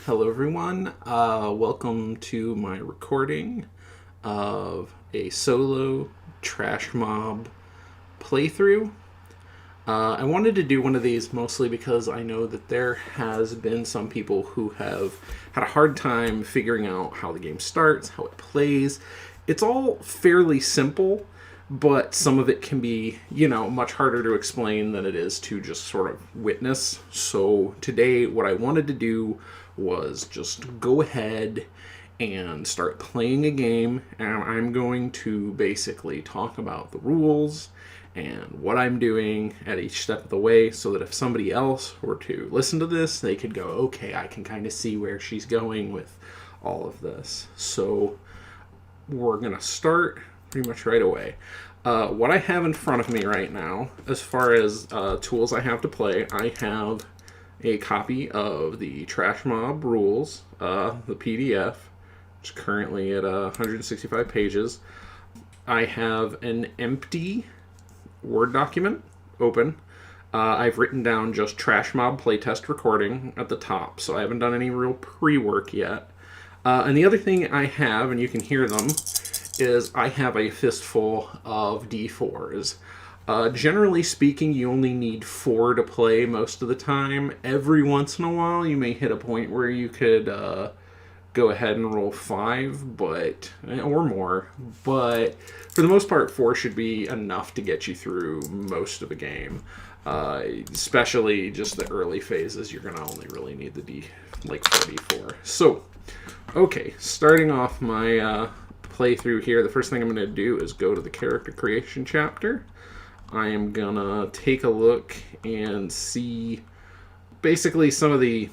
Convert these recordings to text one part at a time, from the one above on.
Hello, everyone. Welcome to my recording of a solo Trash Mob playthrough. I wanted to do one of these mostly because I know that there has been some people who have had a hard time figuring out how the game starts, how it plays. It's all fairly simple, but some of it can be, much harder to explain than it is to just sort of witness. So today, what I wanted to do was just go ahead and start playing a game, and I'm going to basically talk about the rules and what I'm doing at each step of the way so that if somebody else were to listen to this, they could go, okay, I can kind of see where she's going with all of this. So we're going to start pretty much right away. What I have in front of me right now, as far as tools I have to play, I have a copy of the Trash Mob rules, the PDF, which is currently at 165 pages. I have an empty Word document open. I've written down just Trash Mob playtest recording at the top, so I haven't done any real pre-work yet. And the other thing I have, and you can hear them, is I have a fistful of D4s. Generally speaking, you only need 4 to play most of the time. Every once in a while, you may hit a point where you could go ahead and roll 5, or more. But for the most part, 4 should be enough to get you through most of a game. Especially just the early phases, you're gonna only really need the 4d4. So, okay, starting off my playthrough here, the first thing I'm gonna do is go to the character creation chapter. I am gonna take a look and see basically some of the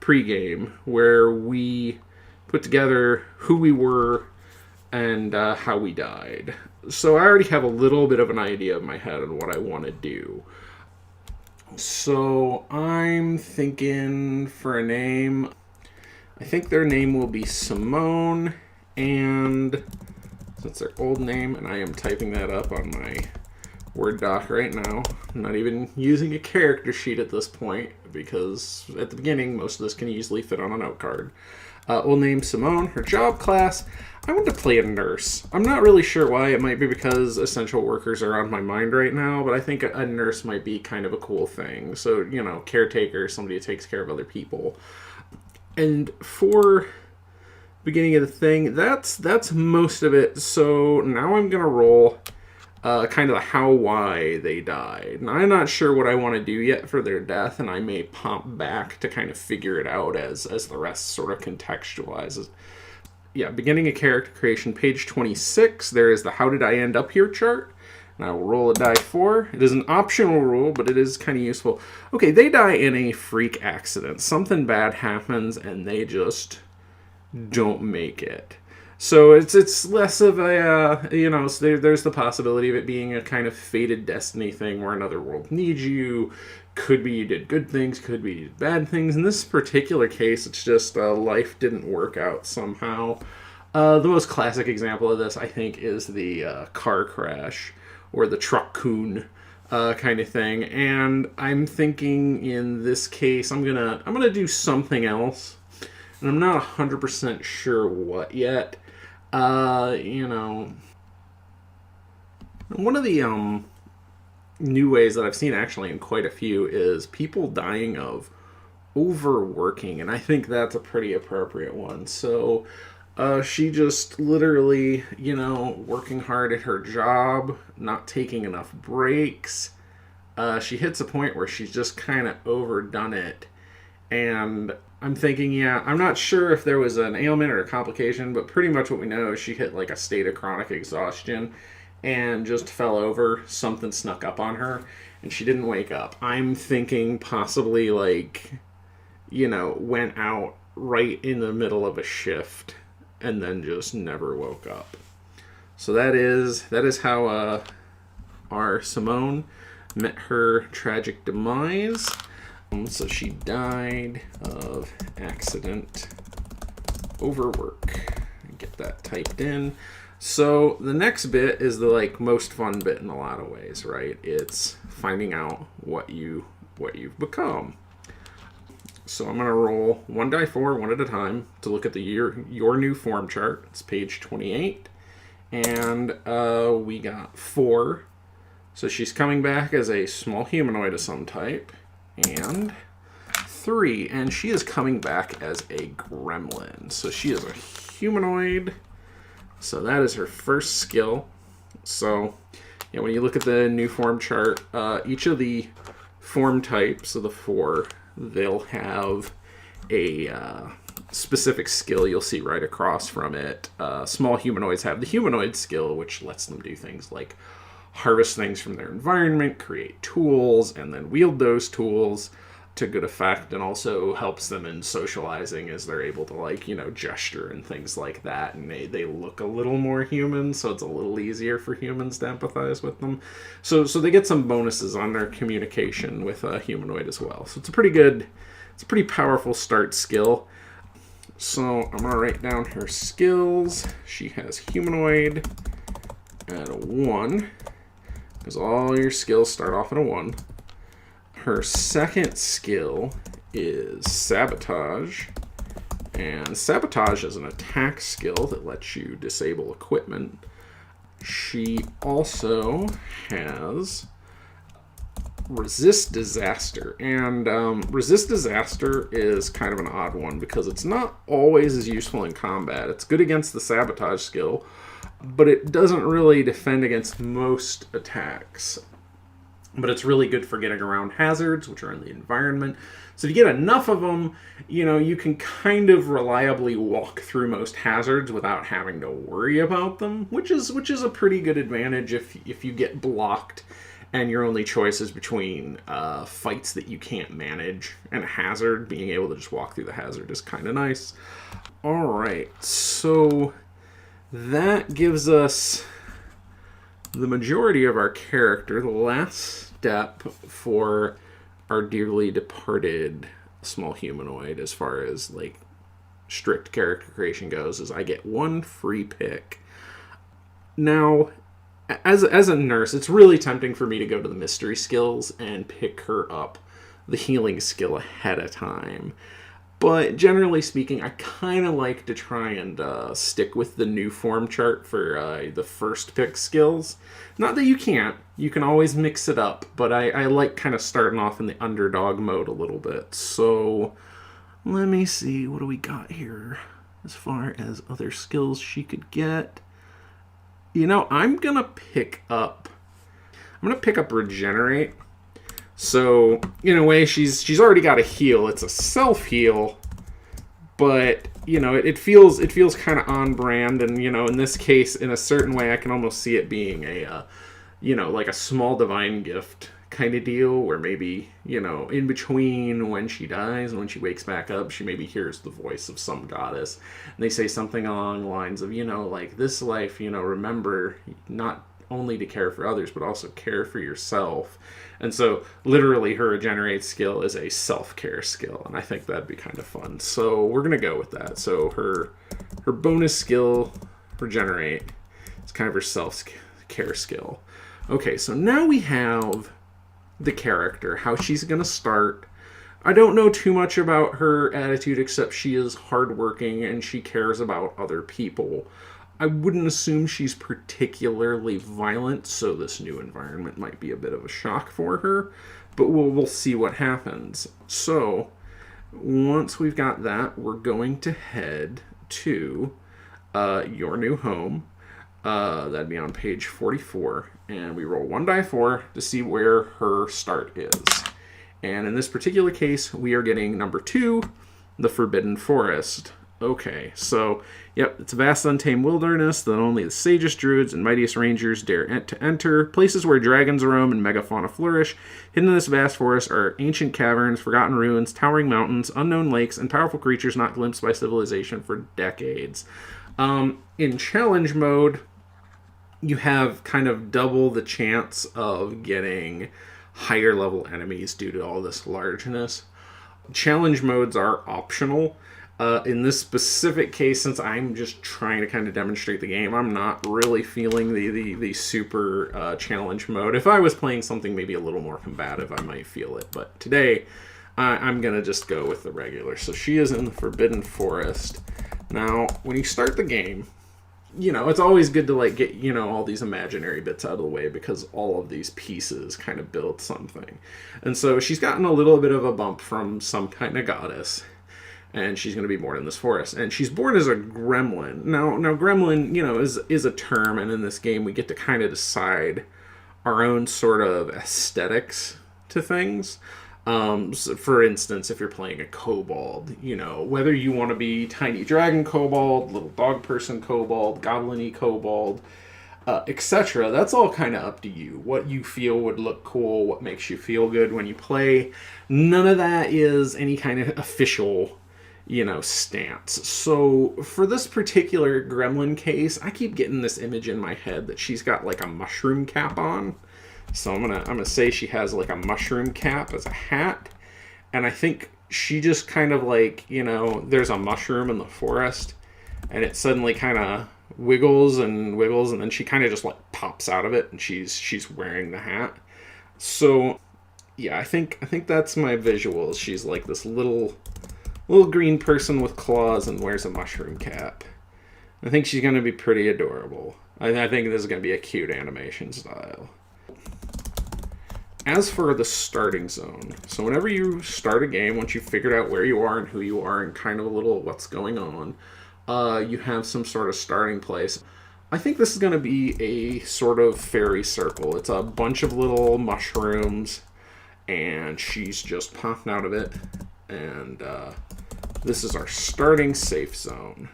pregame where we put together who we were and how we died. So I already have a little bit of an idea in my head on what I want to do. So I'm thinking for a name, I think their name will be Simone, and since their old name, and I am typing that up on my Word doc right now. I'm not even using a character sheet at this point because at the beginning most of this can easily fit on a note card. We'll name Simone. Her job class, I want to play a nurse. I'm not really sure why. It might be because essential workers are on my mind right now, but I think a nurse might be kind of a cool thing. So, caretaker, somebody who takes care of other people. And for beginning of the thing, that's most of it. So now I'm going to roll kind of the how, why they died. And I'm not sure what I want to do yet for their death, and I may pop back to kind of figure it out as the rest sort of contextualizes. Yeah, beginning of character creation, page 26, there is the how did I end up here chart. And I will roll a die 4. It is an optional rule, but it is kind of useful. Okay, they die in a freak accident. Something bad happens, and they just don't make it. So it's less of a, so there's the possibility of it being a kind of fated destiny thing where another world needs you. Could be you did good things, could be you did bad things. In this particular case, it's just life didn't work out somehow. The most classic example of this, I think, is the car crash or the truck-coon kind of thing. And I'm thinking in this case, I'm gonna do something else. And I'm not 100% sure what yet. One of the new ways that I've seen actually in quite a few is people dying of overworking, and I think that's a pretty appropriate one. So she just literally, working hard at her job, not taking enough breaks. She hits a point where she's just kind of overdone it. And I'm thinking, I'm not sure if there was an ailment or a complication, but pretty much what we know is she hit like a state of chronic exhaustion and just fell over. Something snuck up on her and she didn't wake up. I'm thinking possibly went out right in the middle of a shift and then just never woke up. So that is how our Simone met her tragic demise. So she died of accident overwork. Get that typed in. So the next bit is the most fun bit in a lot of ways, right? It's finding out what you've become. So I'm going to roll 1d4 one at a time to look at your new form chart. It's page 28. And we got 4. So she's coming back as a small humanoid of some type. And 3. And she is coming back as a gremlin. So she is a humanoid. So that is her first skill. So yeah, when you look at the new form chart, each of the form types of the 4, they'll have a specific skill you'll see right across from it. Small humanoids have the humanoid skill, which lets them do things like harvest things from their environment, create tools, and then wield those tools to good effect, and also helps them in socializing as they're able to, like, you know, gesture and things like that, and they look a little more human, so it's a little easier for humans to empathize with them. So they get some bonuses on their communication with a humanoid as well. So it's a pretty powerful start skill. So I'm gonna write down her skills. She has humanoid at a 1, because all your skills start off at a 1. Her second skill is sabotage, and sabotage is an attack skill that lets you disable equipment. She also has resist disaster, and resist disaster is kind of an odd one because it's not always as useful in combat. It's good against the sabotage skill, but it doesn't really defend against most attacks. But it's really good for getting around hazards, which are in the environment. So if you get enough of them, you know, you can kind of reliably walk through most hazards without having to worry about them, which is a pretty good advantage if you get blocked and your only choice is between fights that you can't manage and a hazard. Being able to just walk through the hazard is kind of nice. All right, so that gives us the majority of our character. The last step for our dearly departed small humanoid, as far as like strict character creation goes, is I get 1 free pick. Now, as a nurse, it's really tempting for me to go to the mystery skills and pick her up the healing skill ahead of time. But generally speaking, I kind of like to try and stick with the new form chart for the first pick skills. Not that you can't. You can always mix it up. But I like kind of starting off in the underdog mode a little bit. So let me see. What do we got here as far as other skills she could get? You know, I'm going to pick up Regenerate. So, in a way, she's already got a heal. It's a self-heal, but, you know, it feels kind of on brand, and, you know, in this case, in a certain way, I can almost see it being a, you know, like a small divine gift kind of deal, where maybe, you know, in between when she dies and when she wakes back up, she maybe hears the voice of some goddess, and they say something along the lines of, you know, like, this life, you know, remember not only to care for others, but also care for yourself. And so, literally, her Regenerate skill is a self-care skill, and I think that'd be kind of fun. So, we're going to go with that. So, her bonus skill, Regenerate, is kind of her self-care skill. Okay, so now we have the character, how she's going to start. I don't know too much about her attitude, except she is hardworking and she cares about other people. I wouldn't assume she's particularly violent, so this new environment might be a bit of a shock for her, but we'll see what happens. So, once we've got that, we're going to head to your new home. That'd be on page 44, and we roll 1d4 to see where her start is. And in this particular case, we are getting number 2, the Forbidden Forest. Okay, so, yep, it's a vast untamed wilderness that only the sagest druids and mightiest rangers dare to enter. Places where dragons roam and megafauna flourish. Hidden in this vast forest are ancient caverns, forgotten ruins, towering mountains, unknown lakes, and powerful creatures not glimpsed by civilization for decades. In challenge mode, you have kind of double the chance of getting higher level enemies due to all this largeness. Challenge modes are optional. In this specific case, since I'm just trying to kind of demonstrate the game, I'm not really feeling the super challenge mode. If I was playing something maybe a little more combative, I might feel it. But today, I'm going to just go with the regular. So she is in the Forbidden Forest. Now, when you start the game, it's always good to like get, all these imaginary bits out of the way because all of these pieces kind of build something. And so she's gotten a little bit of a bump from some kind of goddess. And she's going to be born in this forest. And she's born as a gremlin. Now gremlin, is a term. And in this game, we get to kind of decide our own sort of aesthetics to things. So for instance, if you're playing a kobold, whether you want to be tiny dragon kobold, little dog person kobold, goblin-y kobold, etc., that's all kind of up to you. What you feel would look cool, what makes you feel good when you play. None of that is any kind of official stance. So for this particular gremlin case, I keep getting this image in my head that she's got like a mushroom cap on. So I'm gonna say she has like a mushroom cap as a hat, and I think she just kind of like, there's a mushroom in the forest, and it suddenly kind of wiggles, and then she kind of just like pops out of it, and she's wearing the hat. So yeah, I think that's my visuals. She's like this little green person with claws and wears a mushroom cap. I think she's going to be pretty adorable. I think this is going to be a cute animation style. As for the starting zone, so whenever you start a game, once you've figured out where you are and who you are and kind of a little what's going on, you have some sort of starting place. I think this is going to be a sort of fairy circle. It's a bunch of little mushrooms, and she's just popping out of it. And this is our starting safe zone.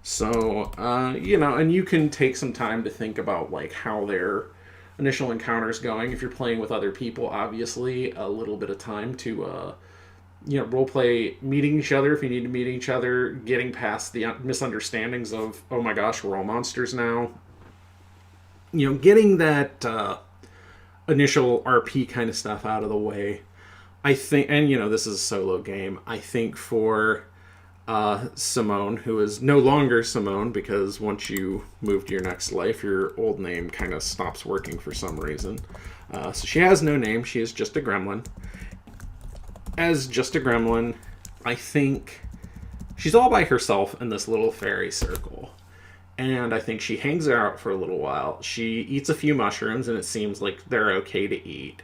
So, and you can take some time to think about like how their initial encounter is going. If you're playing with other people, obviously a little bit of time to, roleplay meeting each other if you need to meet each other, getting past the misunderstandings of, oh my gosh, we're all monsters now. Getting that initial RP kind of stuff out of the way. I think, and this is a solo game, I think for Simone, who is no longer Simone, because once you move to your next life, your old name kind of stops working for some reason. So she has no name, she is just a gremlin. As just a gremlin, I think she's all by herself in this little fairy circle. And I think she hangs out for a little while. She eats a few mushrooms, and it seems like they're okay to eat.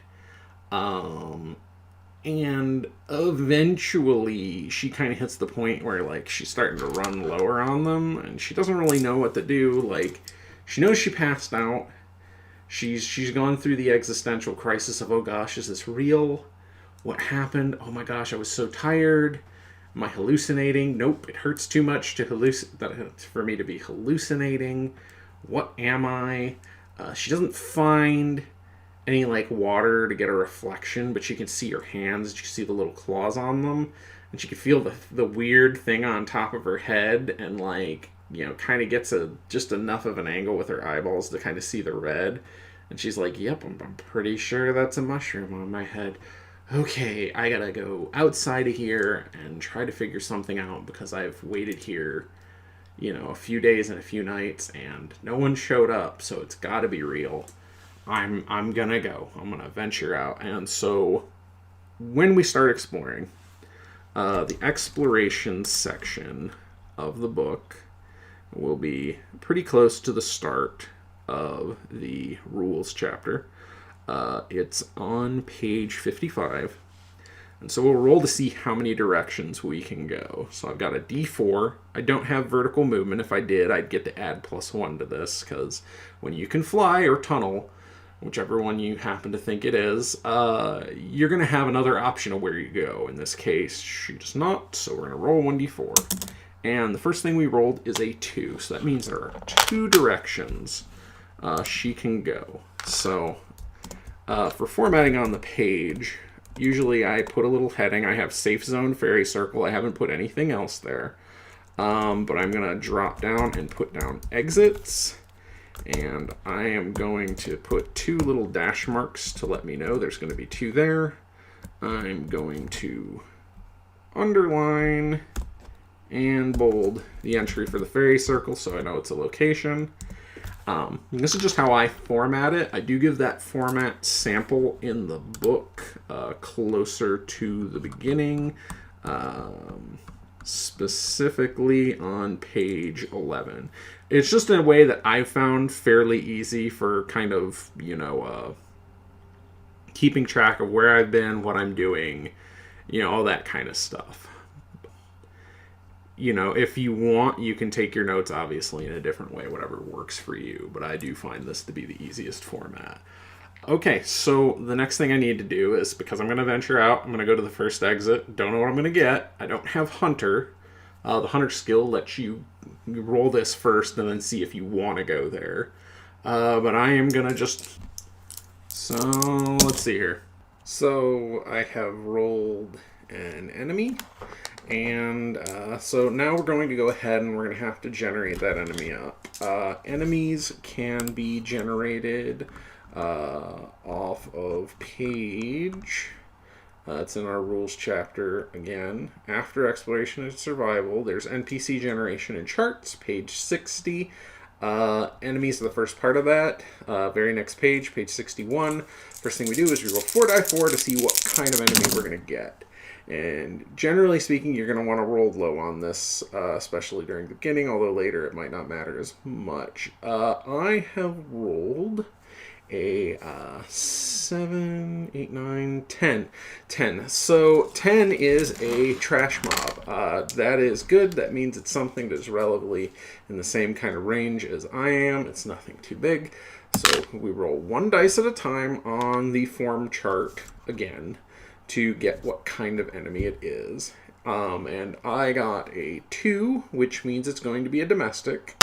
And eventually she kind of hits the point where like she's starting to run lower on them, and she doesn't really know what to do. Like, she knows she passed out. She's gone through the existential crisis of, oh gosh, is this real? What happened? Oh my gosh, I was so tired. Am I hallucinating? Nope, it hurts too much for me to be hallucinating. What am I? She doesn't find any like water to get a reflection, but she can see her hands. She can see the little claws on them, and she can feel the weird thing on top of her head, and like, kind of gets just enough of an angle with her eyeballs to kind of see the red. And she's like, yep, I'm pretty sure that's a mushroom on my head. Okay, I gotta go outside of here and try to figure something out, because I've waited here, a few days and a few nights, and no one showed up, so it's gotta be real. I'm gonna go. I'm gonna venture out. And so when we start exploring, the exploration section of the book will be pretty close to the start of the rules chapter. It's on page 55. And so we'll roll to see how many directions we can go. So I've got a D4. I don't have vertical movement. If I did, I'd get to add +1 to this, because when you can fly or tunnel, whichever one you happen to think it is, you're going to have another option of where you go. In this case, she does not, so we're going to roll 1d4. And the first thing we rolled is a 2, so that means there are 2 directions she can go. So, for formatting on the page, usually I put a little heading. I have Safe Zone, Fairy Circle. I haven't put anything else there. But I'm going to drop down and put down exits. And I am going to put 2 little dash marks to let me know there's going to be 2 there. I'm going to underline and bold the entry for the fairy circle so I know it's a location. This is just how I format it. I do give that format sample in the book closer to the beginning, specifically on page 11. It's just in a way that I've found fairly easy for kind of, keeping track of where I've been, what I'm doing, all that kind of stuff. If you want, you can take your notes, obviously, in a different way, whatever works for you. But I do find this to be the easiest format. Okay, so the next thing I need to do is, because I'm going to venture out, I'm going to go to the first exit. Don't know what I'm going to get. I don't have Hunter. The Hunter skill lets you roll this first and then see if you want to go there. But I am going to just... So, let's see here. So, I have rolled an enemy. And so now we're going to go ahead and we're going to have to generate that enemy up. Enemies can be generated off of page... it's in our rules chapter again. After exploration and survival, there's NPC generation and charts, page 60. Enemies are the first part of that. Very next page, page 61. First thing we do is we roll 4die4 to see what kind of enemy we're going to get. And generally speaking, you're going to want to roll low on this, especially during the beginning, although later it might not matter as much. I have rolled a 7, 8, 9, 10. 10. So 10 is a trash mob. That is good. That means it's something that's relatively in the same kind of range as I am. It's nothing too big. So we roll one dice at a time on the form chart again to get what kind of enemy it is. And I got a 2, which means it's going to be a domestic,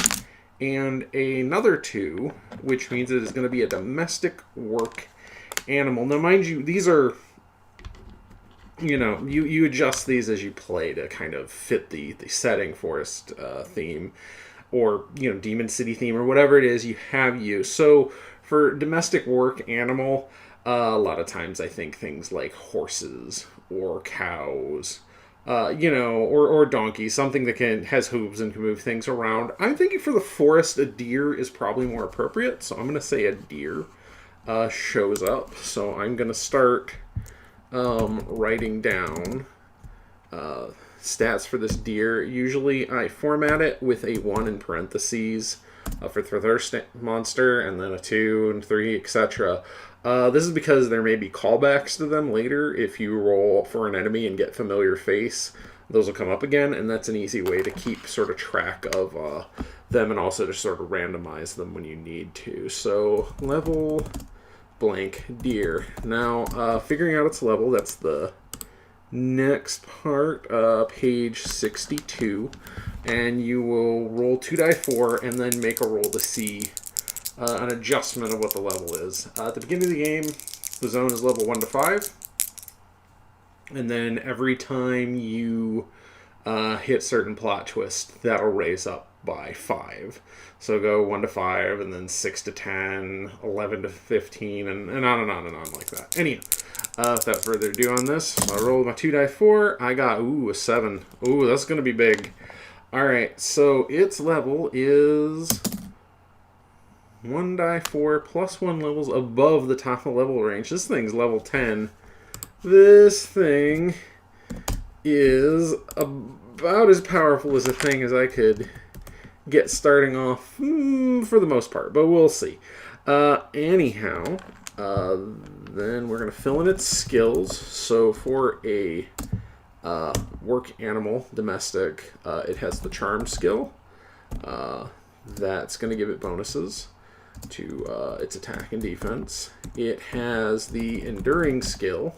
and another 2, which means it is going to be a domestic work animal. Now, mind you, these are, you adjust these as you play to kind of fit the setting, forest theme, or, Demon City theme, or whatever it is you have used. So for domestic work animal, a lot of times I think things like horses or cows, or donkeys, something that has hooves and can move things around. I'm thinking for the forest, a deer is probably more appropriate, so I'm going to say a deer shows up. So I'm going to start writing down stats for this deer. Usually I format it with a 1 in parentheses for thirst monster, and then a 2 and 3, etc. This is because there may be callbacks to them later. If you roll for an enemy and get familiar face, those will come up again, and that's an easy way to keep sort of track of them, and also to sort of randomize them when you need to. So level blank deer. Now figuring out its level, that's the next part, page 62, and you will roll 2die4 and then make a roll to see an adjustment of what the level is. At the beginning of the game, the zone is level 1 to 5, and then every time you hit certain plot twists, that'll raise up by 5. So go 1 to 5, and then 6 to 10, 11 to 15, and on and on and on like that. Anyhow, without further ado on this, I rolled my 2die4. I got, a 7. Ooh, that's going to be big. Alright, so its level is 1die4 plus 1 levels above the top of level range. This thing's level 10. This thing is about as powerful as a thing as I could get starting off, for the most part, but we'll see. Anyhow, then we're going to fill in its skills. So for a work animal, domestic, it has the charm skill. That's going to give it bonuses to its attack and defense. It has the enduring skill.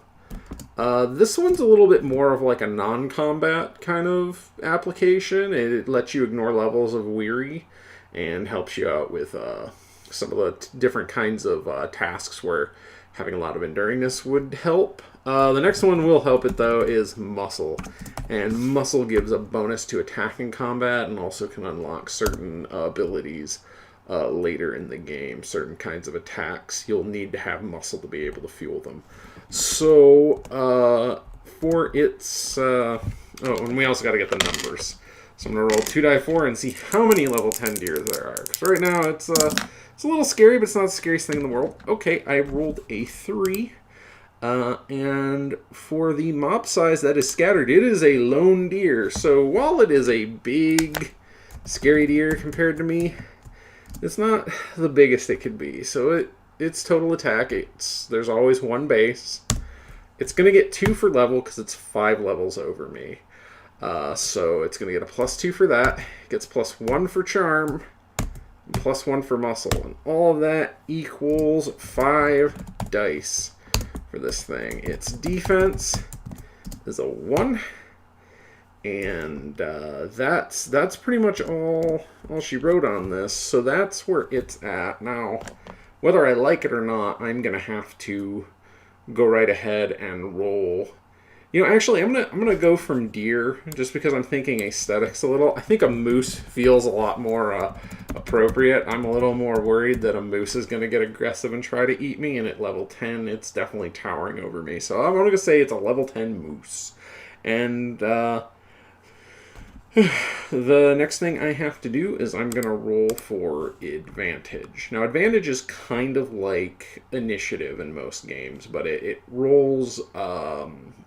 This one's a little bit more of like a non-combat kind of application. It lets you ignore levels of weary and helps you out with some of the different kinds of tasks where having a lot of enduringness would help. The next one will help it, though, is muscle. And muscle gives a bonus to attack in combat and also can unlock certain abilities later in the game. Certain kinds of attacks, you'll need to have muscle to be able to fuel them. So, for its... and we also got to get the numbers. So I'm going to roll 2d4 and see how many level 10 deers there are. Because right now it's a little scary, but it's not the scariest thing in the world. Okay, I rolled a 3. And for the mob size that is scattered, it is a lone deer. So while it is a big, scary deer compared to me, it's not the biggest it could be. So its total attack, there's always one base. It's going to get 2 for level because it's 5 levels over me. So it's going to get a +2 for that. It gets +1 for charm, and +1 for muscle. And all of that equals 5 dice for this thing. Its defense is a 1. And that's pretty much all she wrote on this. So that's where it's at. Now, whether I like it or not, I'm going to have to go right ahead and roll. Actually, I'm gonna go from deer just because I'm thinking aesthetics a little. I think a moose feels a lot more appropriate. I'm a little more worried that a moose is gonna get aggressive and try to eat me, and at level 10, it's definitely towering over me. So I'm gonna say it's a level 10 moose. And the next thing I have to do is I'm gonna roll for advantage. Now, advantage is kind of like initiative in most games, but it rolls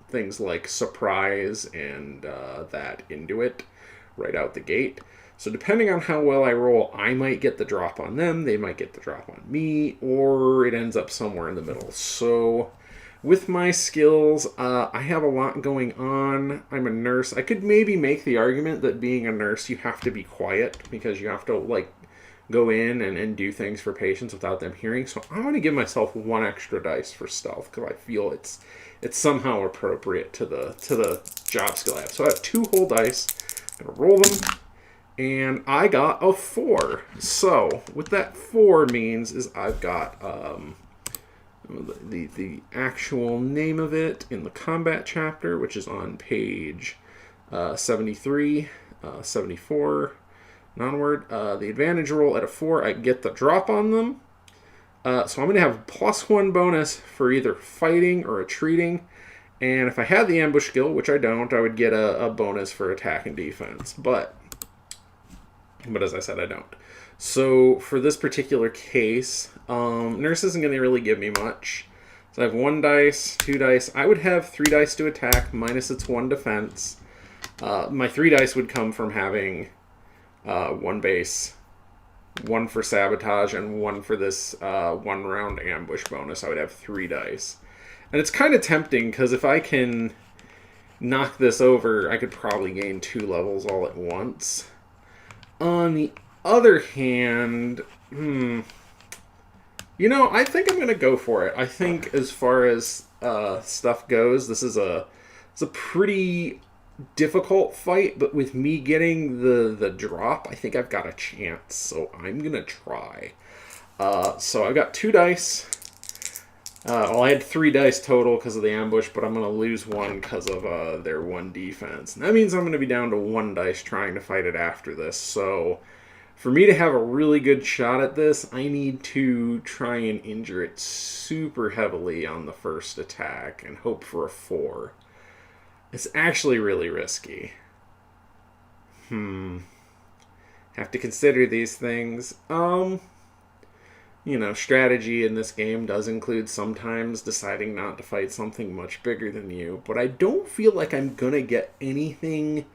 things like surprise and that into it right out the gate. So depending on how well I roll, I might get the drop on them, they might get the drop on me, or it ends up somewhere in the middle. So with my skills, I have a lot going on. I'm a nurse. I could maybe make the argument that being a nurse, you have to be quiet because you have to go in and do things for patients without them hearing. So I'm going to give myself 1 extra dice for stealth because I feel it's somehow appropriate to the job skill I have. So I have 2 whole dice. I'm going to roll them, and I got a 4. So what that 4 means is I've got the actual name of it in the combat chapter, which is on page 73, 74, and onward. The advantage roll at a 4, I get the drop on them. So I'm going to have a +1 bonus for either fighting or retreating. And if I had the ambush skill, which I don't, I would get a bonus for attack and defense. But as I said, I don't. So for this particular case, nurse isn't going to really give me much. So I have 1 dice, 2 dice. I would have 3 dice to attack minus its 1 defense. My 3 dice would come from having 1 base, 1 for sabotage, and 1 for this 1 round ambush bonus. I would have 3 dice. And it's kind of tempting because if I can knock this over, I could probably gain 2 levels all at once. On the other hand, I think I'm going to go for it. I think as far as stuff goes, this is it's a pretty difficult fight, but with me getting the drop, I think I've got a chance, so I'm going to try. So I've got 2 dice. I had 3 dice total because of the ambush, but I'm going to lose 1 because of their 1 defense. And that means I'm going to be down to 1 dice trying to fight it after this. So for me to have a really good shot at this, I need to try and injure it super heavily on the first attack and hope for a 4. It's actually really risky. Have to consider these things. Strategy in this game does include sometimes deciding not to fight something much bigger than you, but I don't feel like I'm gonna get anything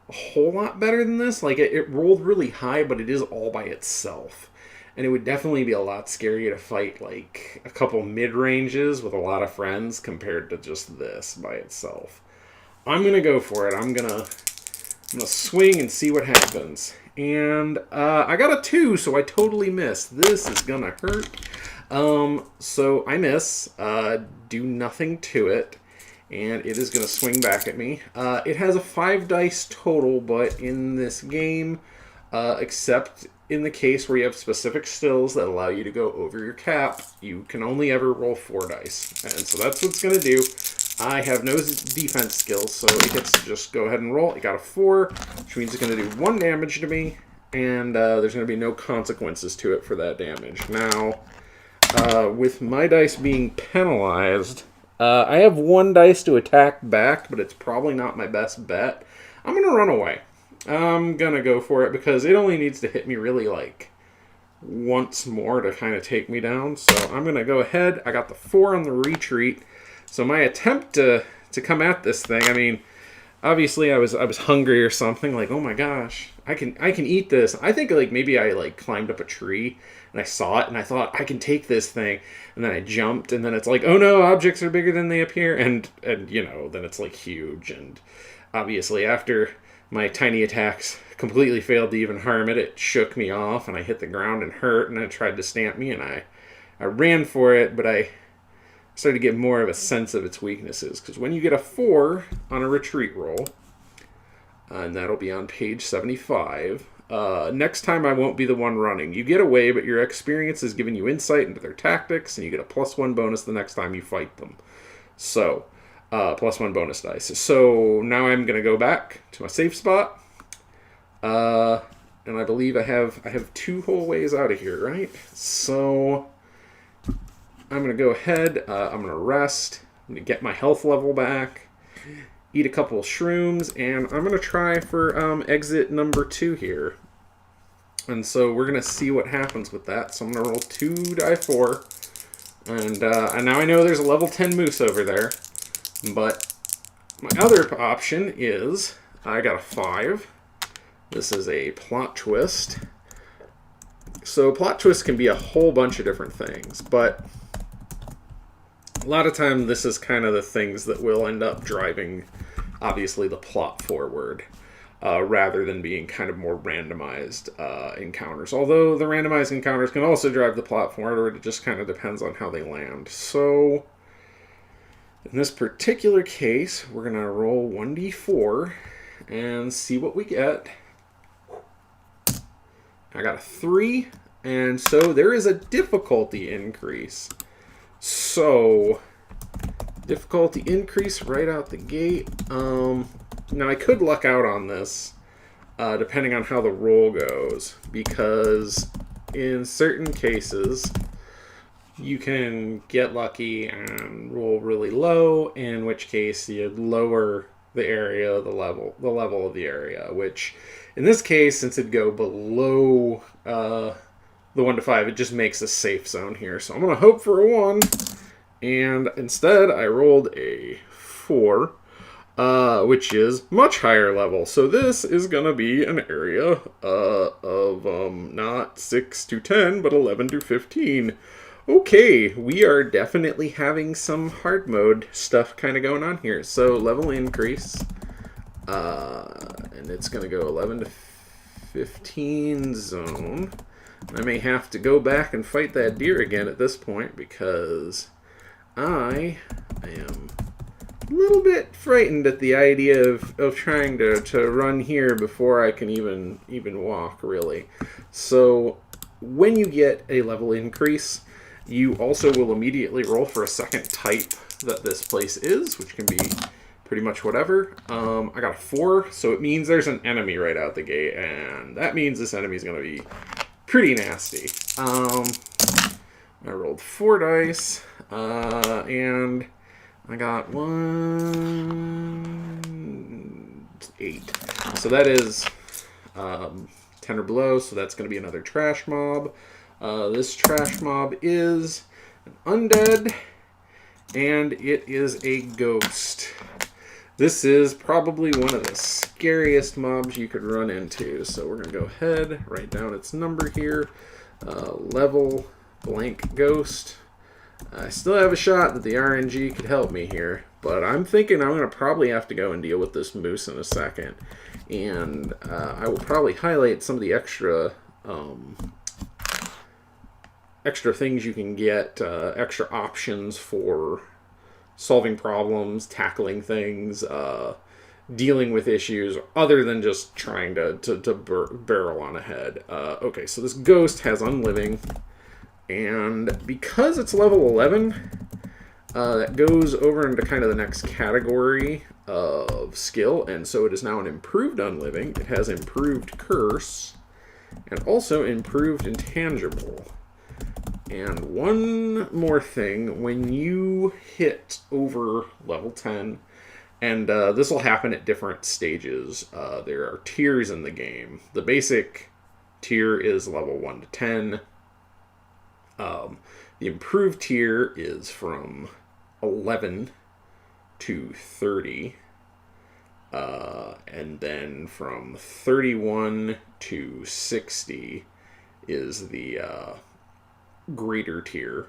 a whole lot better than this. It rolled really high, but it is all by itself. And it would definitely be a lot scarier to fight a couple mid-ranges with a lot of friends compared to just this by itself. I'm gonna go for it. I'm gonna swing and see what happens. And I got a 2, so I totally missed. This is gonna hurt. So I miss. Do nothing to it. And it is gonna swing back at me. It has a 5 dice total, but in this game, except in the case where you have specific stills that allow you to go over your cap, you can only ever roll 4 dice. And so that's what it's gonna do. I have no defense skills, so it gets to just go ahead and roll. It got a 4, which means it's going to do 1 damage to me, and there's going to be no consequences to it for that damage. Now, with my dice being penalized, I have 1 dice to attack back, but it's probably not my best bet. I'm going to run away. I'm gonna go for it because it only needs to hit me really like once more to kind of take me down. So I'm gonna go ahead. I got the 4 on the retreat. So my attempt to come at this thing, I mean, obviously I was hungry or something, like, oh my gosh, I can eat this. I think like maybe I like climbed up a tree and I saw it and I thought I can take this thing, and then I jumped, and then it's like, oh no, objects are bigger than they appear, and you know, then it's like huge. And obviously after my tiny attacks completely failed to even harm it, it shook me off and I hit the ground and hurt, and it tried to stamp me, and I ran for it, but I started to get more of a sense of its weaknesses. Because when you get a 4 on a retreat roll, and that'll be on page 75, next time I won't be the one running. You get away, but your experience is giving you insight into their tactics, and you get a +1 bonus the next time you fight them. So, +1 bonus dice. So now I'm going to go back to my safe spot. And I believe I have 2 whole ways out of here, right? So I'm going to go ahead. I'm going to rest. I'm going to get my health level back. Eat a couple of shrooms. And I'm going to try for exit number 2 here. And so we're going to see what happens with that. So I'm going to roll 2 die 4. And now I know there's a level 10 moose over there. But my other option is I got a 5. This is a plot twist. So plot twist can be a whole bunch of different things, but a lot of time this is kind of the things that will end up driving, obviously, the plot forward, rather than being kind of more randomized encounters. Although the randomized encounters can also drive the plot forward, it just kind of depends on how they land. So in this particular case, we're going to roll 1d4 and see what we get. I got a 3, and so there is a difficulty increase. So, difficulty increase right out the gate. Now I could luck out on this, depending on how the roll goes, because in certain cases, you can get lucky and roll really low, in which case you lower the area, the level of the area, which in this case, since it'd go below the 1 to 5, it just makes a safe zone here. So I'm going to hope for a 1, and instead I rolled a 4, which is much higher level. So this is going to be an area of not 6 to 10, but 11 to 15. Okay, we are definitely having some hard mode stuff kind of going on here. So level increase, and it's going to go 11 to 15 zone. I may have to go back and fight that deer again at this point because I am a little bit frightened at the idea of trying to run here before I can even walk, really. So when you get a level increase, you also will immediately roll for a second type that this place is, which can be pretty much whatever. I got a 4, so it means there's an enemy right out the gate, and that means this enemy is going to be pretty nasty. I rolled 4 dice, and I got 8. So that is 10 or below, so that's going to be another trash mob. This trash mob is an undead, and it is a ghost. This is probably one of the scariest mobs you could run into. So we're going to go ahead, write down its number here. Level blank ghost. I still have a shot that the RNG could help me here, but I'm thinking I'm going to probably have to go and deal with this moose in a second. And I will probably highlight some of the extra things you can get, extra options for solving problems, tackling things, dealing with issues, other than just trying to barrel on ahead. Okay, so this ghost has unliving, and because it's level 11, that goes over into kind of the next category of skill, and so it is now an improved unliving. It has improved curse, and also improved intangible. And one more thing, when you hit over level 10, And this will happen at different stages. There are tiers in the game. The basic tier is level 1 to 10. The improved tier is from 11 to 30. And then from 31 to 60 is the greater tier.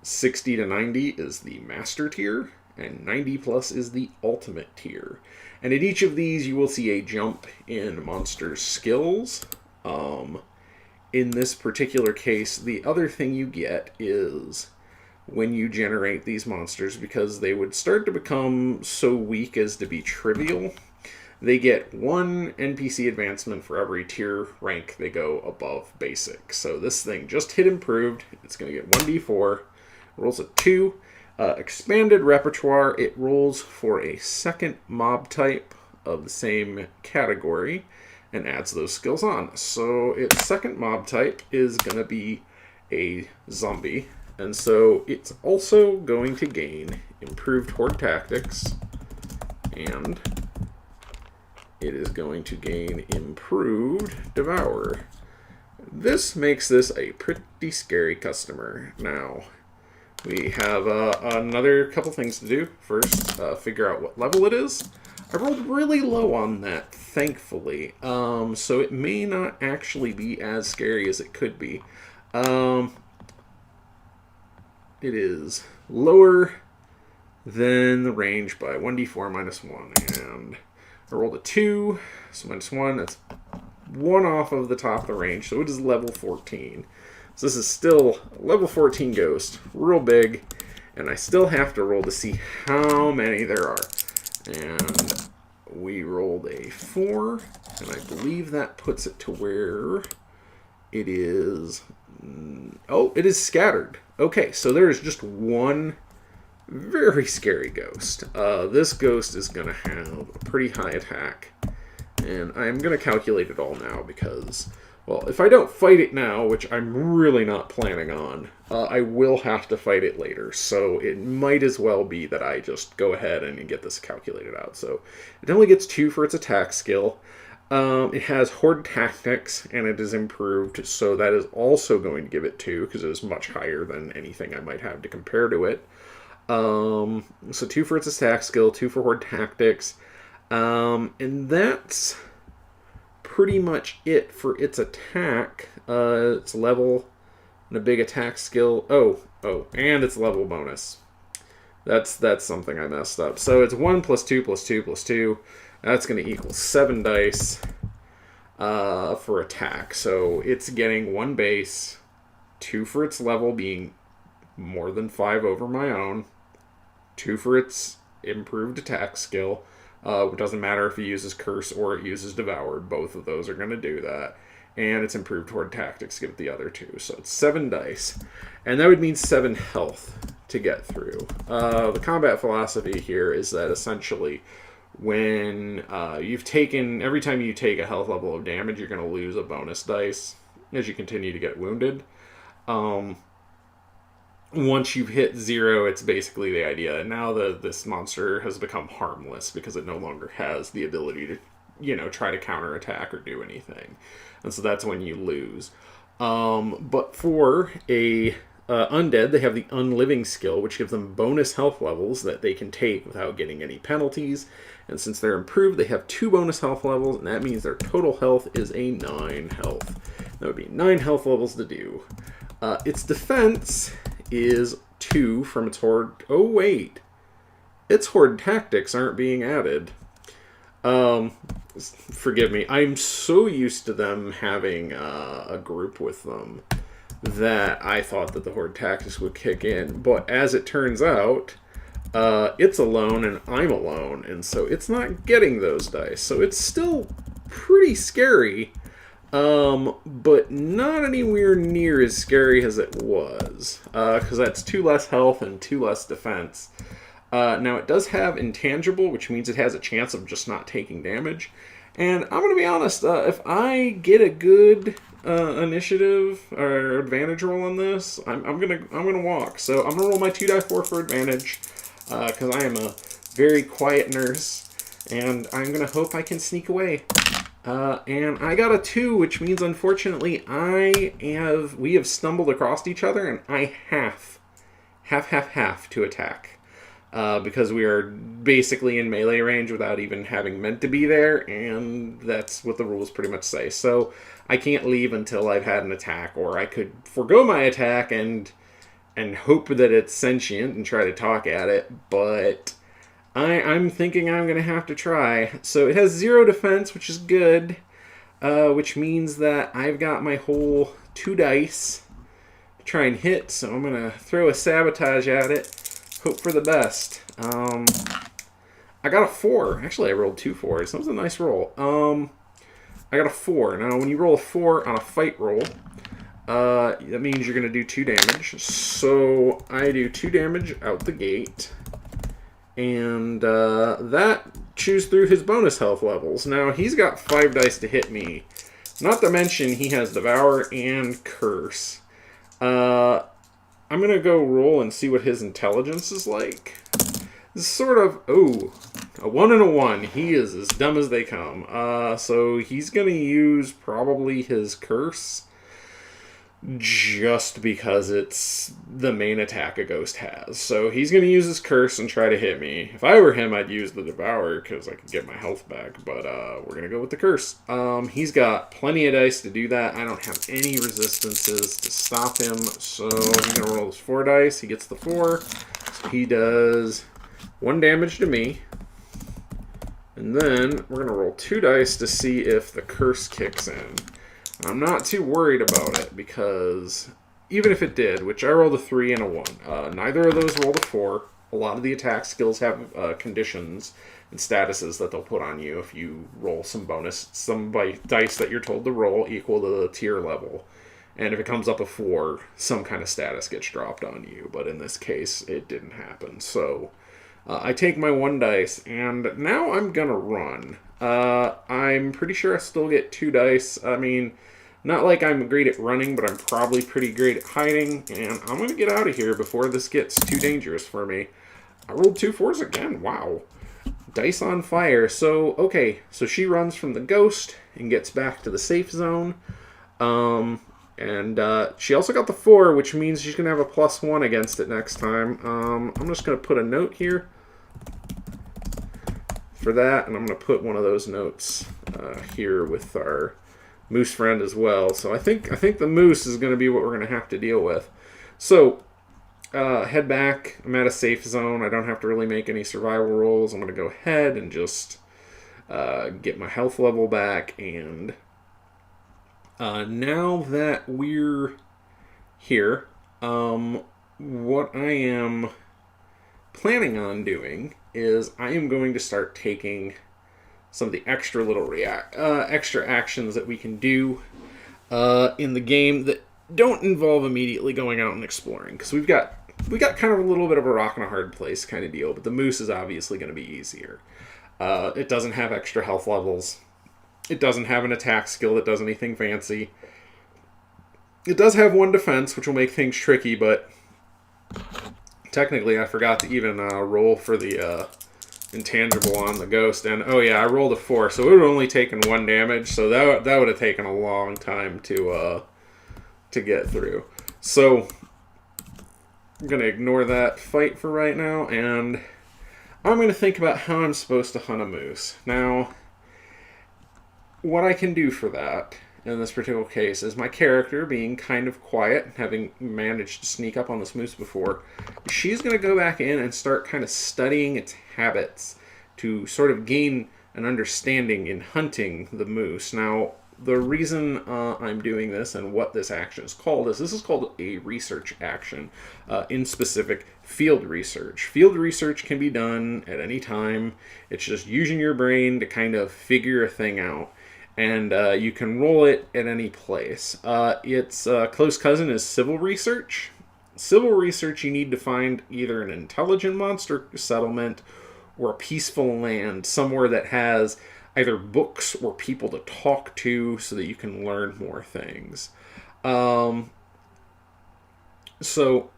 60 to 90 is the master tier, and 90 plus is the ultimate tier. And at each of these, you will see a jump in monsters' skills. In this particular case, the other thing you get is when you generate these monsters, because they would start to become so weak as to be trivial, they get 1 NPC advancement for every tier rank they go above basic. So this thing just hit improved. It's going to get 1d4. Rolls a 2. Expanded repertoire, it rolls for a second mob type of the same category and adds those skills on. So its second mob type is going to be a zombie. And so it's also going to gain improved horde tactics, and it is going to gain improved devour. This makes this a pretty scary customer. Now, we have another couple things to do. First, figure out what level it is. I rolled really low on that, thankfully, so it may not actually be as scary as it could be. It is lower than the range by 1d4 minus 1, and I rolled a 2, so minus 1, that's 1 off of the top of the range, so it is level 14. So this is still level 14 ghost, real big, and I still have to roll to see how many there are. And we rolled a 4, and I believe that puts it to where it is... Oh, it is scattered. Okay, so there is just one very scary ghost. This ghost is going to have a pretty high attack, and I'm going to calculate it all now because, well, if I don't fight it now, which I'm really not planning on, I will have to fight it later, so it might as well be that I just go ahead and get this calculated out. So it only gets 2 for its attack skill. It has horde tactics, and it is improved, so that is also going to give it 2, because it is much higher than anything I might have to compare to it. So 2 for its attack skill, 2 for horde tactics, and that's pretty much it for its attack. Its level, and a big attack skill. Oh, and its level bonus. That's something I messed up. So it's 1 plus 2 plus 2 plus 2. That's going to equal 7 dice for attack. So it's getting 1 base, 2 for its level being more than 5 over my own, 2 for its improved attack skill. It doesn't matter if it uses Curse or it uses Devour. Both of those are going to do that. And it's improved horde tactics give it the other 2. So it's 7 dice. And that would mean 7 health to get through. The combat philosophy here is that essentially when every time you take a health level of damage, you're going to lose a bonus dice as you continue to get wounded. Once you've hit 0, it's basically the idea. Now this monster has become harmless because it no longer has the ability to, try to counterattack or do anything. And so that's when you lose. But for a Undead, they have the Unliving skill, which gives them bonus health levels that they can take without getting any penalties. And since they're improved, they have 2 bonus health levels, and that means their total health is a 9 health. That would be 9 health levels to do. Its defense is 2 from its horde... Oh, wait. Its horde tactics aren't being added. Forgive me. I'm so used to them having a group with them that I thought that the horde tactics would kick in. But as it turns out, it's alone and I'm alone, and so it's not getting those dice. So it's still pretty scary, but not anywhere near as scary as it was, because that's 2 less health and 2 less defense. Now it does have intangible, which means it has a chance of just not taking damage. And I'm going to be honest, if I get a good initiative or advantage roll on this, I'm gonna walk. So I'm gonna roll my 2 die 4 for advantage, because I am a very quiet nurse, and I'm going to hope I can sneak away. And I got a 2, which means, unfortunately, we have stumbled across each other, and I have to attack. Because we are basically in melee range without even having meant to be there, and that's what the rules pretty much say. So I can't leave until I've had an attack, or I could forego my attack and hope that it's sentient and try to talk at it, but I'm thinking I'm going to have to try. So it has 0 defense, which is good, which means that I've got my whole 2 dice to try and hit, so I'm going to throw a sabotage at it. Hope for the best. I got a 4. Actually, I rolled 2 4s. That was a nice roll. I got a 4. Now, when you roll a 4 on a fight roll, that means you're going to do 2 damage. So I do 2 damage out the gate. And that chews through his bonus health levels. Now, he's got 5 dice to hit me. Not to mention, he has Devour and Curse. I'm going to go roll and see what his intelligence is like. This is sort of, a 1 and a 1. He is as dumb as they come. So he's going to use probably his Curse just because it's the main attack a ghost has. So he's going to use his Curse and try to hit me. If I were him, I'd use the Devour because I could get my health back. But we're going to go with the Curse. He's got plenty of dice to do that. I don't have any resistances to stop him. So he's going to roll his 4 dice. He gets the 4. So he does 1 damage to me. And then we're going to roll 2 dice to see if the Curse kicks in. I'm not too worried about it because even if it did, which I rolled a 3 and a 1, neither of those rolled a 4. A lot of the attack skills have conditions and statuses that they'll put on you if you roll some dice that you're told to roll equal to the tier level. And if it comes up a 4, some kind of status gets dropped on you. But in this case, it didn't happen. So I take my 1 dice, and now I'm going to run. I'm pretty sure I still get 2 dice. I mean, not like I'm great at running, but I'm probably pretty great at hiding. And I'm going to get out of here before this gets too dangerous for me. I rolled 2 4s again. Wow. Dice on fire. So, okay. So she runs from the ghost and gets back to the safe zone. And she also got the 4, which means she's going to have a +1 against it next time. I'm just going to put a note here for that, and I'm going to put one of those notes here with our moose friend as well. So I think the moose is going to be what we're going to have to deal with. So head back. I'm at a safe zone. I don't have to really make any survival rolls. I'm going to go ahead and just get my health level back. And now that we're here, what I am planning on doing is I am going to start taking some of the extra little extra actions that we can do in the game that don't involve immediately going out and exploring, because we got kind of a little bit of a rock and a hard place kind of deal. But the moose is obviously going to be easier. It doesn't have extra health levels. It doesn't have an attack skill that does anything fancy. It does have 1 defense, which will make things tricky, but technically I forgot to even roll for the intangible on the ghost. And oh yeah, I rolled a 4, so it would have only taken 1 damage, so that would have taken a long time to get through. So I'm going to ignore that fight for right now, and I'm going to think about how I'm supposed to hunt a moose. Now, what I can do for that in this particular case is my character being kind of quiet, having managed to sneak up on this moose before, she's going to go back in and start kind of studying its habits to sort of gain an understanding in hunting the moose. Now, the reason I'm doing this and what this action is called is this is called a research action, in specific field research. Field research can be done at any time. It's just using your brain to kind of figure a thing out. And you can roll it at any place. Its close cousin is civil research. Civil research, you need to find either an intelligent monster settlement or a peaceful land, somewhere that has either books or people to talk to so that you can learn more things. So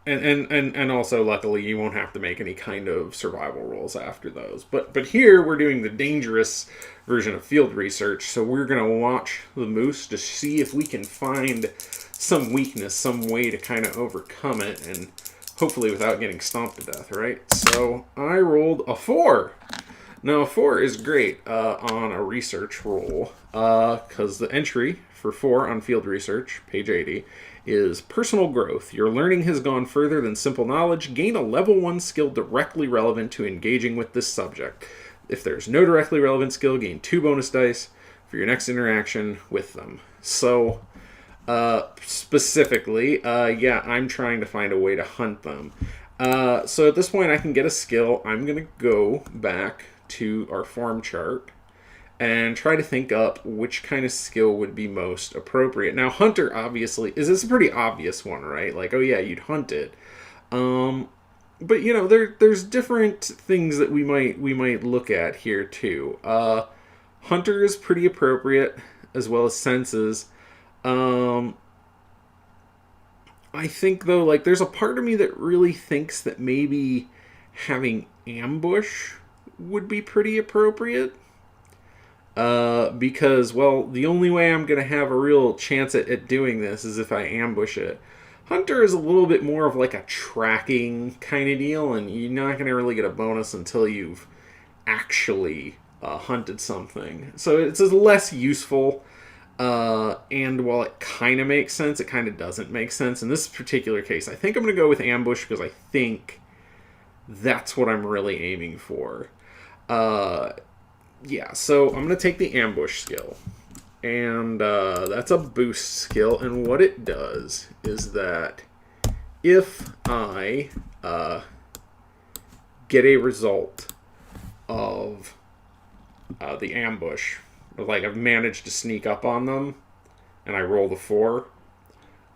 And also, luckily, you won't have to make any kind of survival rolls after those. But here we're doing the dangerous version of field research, so we're gonna watch the moose to see if we can find some weakness, some way to kind of overcome it, and hopefully without getting stomped to death. Right? So I rolled a 4. Now a 4 is great on a research roll because the entry for 4 on field research, page 80, is personal growth. Your learning has gone further than simple knowledge. Gain a level 1 skill directly relevant to engaging with this subject. If there's no directly relevant skill, gain 2 bonus dice for your next interaction with them. So, specifically, yeah, I'm trying to find a way to hunt them. So at this point, I can get a skill. I'm going to go back to our form chart and try to think up which kind of skill would be most appropriate. Now, hunter obviously is a pretty obvious one, right? Like, oh yeah, you'd hunt it. But you know, there's different things that we might look at here too. Hunter is pretty appropriate, as well as senses. I think though, like, there's a part of me that really thinks that maybe having ambush would be pretty appropriate. Because, well, the only way I'm going to have a real chance at doing this is if I ambush it. Hunter is a little bit more of like a tracking kind of deal, and you're not going to really get a bonus until you've actually hunted something. So it's less useful, and while it kind of makes sense, it kind of doesn't make sense. In this particular case, I think I'm going to go with ambush because I think that's what I'm really aiming for. Yeah, so I'm going to take the ambush skill. And that's a boost skill. And what it does is that if I get a result of the ambush, like I've managed to sneak up on them, and I roll the 4,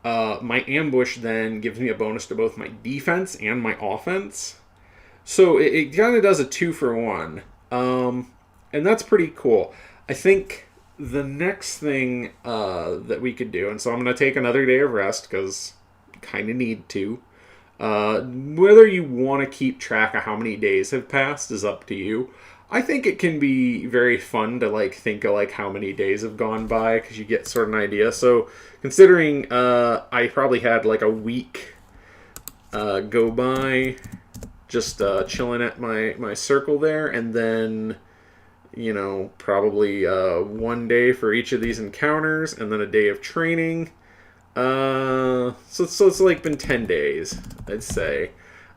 my ambush then gives me a bonus to both my defense and my offense. So it kind of does a 2-for-1. And that's pretty cool. I think the next thing that we could do, and so I'm going to take another day of rest because I kind of need to. Whether you want to keep track of how many days have passed is up to you. I think it can be very fun to like think of like how many days have gone by because you get sort of an idea. So considering I probably had like a week go by just chilling at my circle there, and then, you know, probably 1 day for each of these encounters, and then a day of training. So it's like been 10 days, I'd say.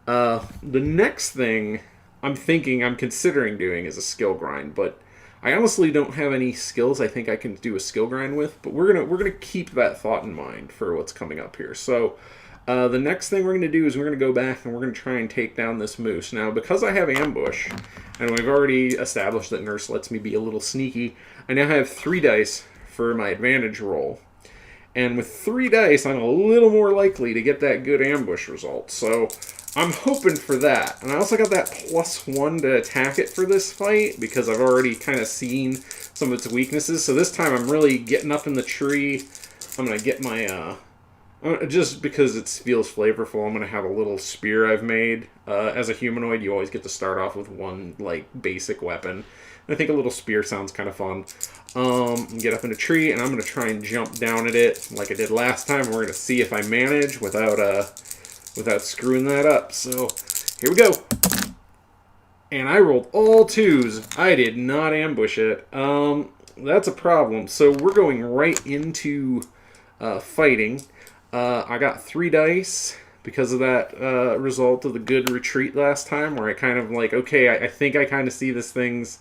The next thing I'm considering doing is a skill grind, but I honestly don't have any skills I think I can do a skill grind with, but we're gonna keep that thought in mind for what's coming up here. So the next thing we're going to do is we're going to go back and we're going to try and take down this moose. Now, because I have ambush, and we've already established that Nurse lets me be a little sneaky, I now have 3 dice for my advantage roll. And with 3 dice, I'm a little more likely to get that good ambush result. So I'm hoping for that. And I also got that +1 to attack it for this fight, because I've already kind of seen some of its weaknesses. So this time I'm really getting up in the tree. I'm going to get my... just because it feels flavorful, I'm going to have a little spear I've made. As a humanoid, you always get to start off with one, like, basic weapon. And I think a little spear sounds kind of fun. Get up in a tree, and I'm going to try and jump down at it like I did last time. We're going to see if I manage without screwing that up. So, here we go. And I rolled all 2s. I did not ambush it. That's a problem. So, we're going right into fighting. I got 3 dice because of that result of the good retreat last time, where I kind of like, okay, I think I kind of see this thing's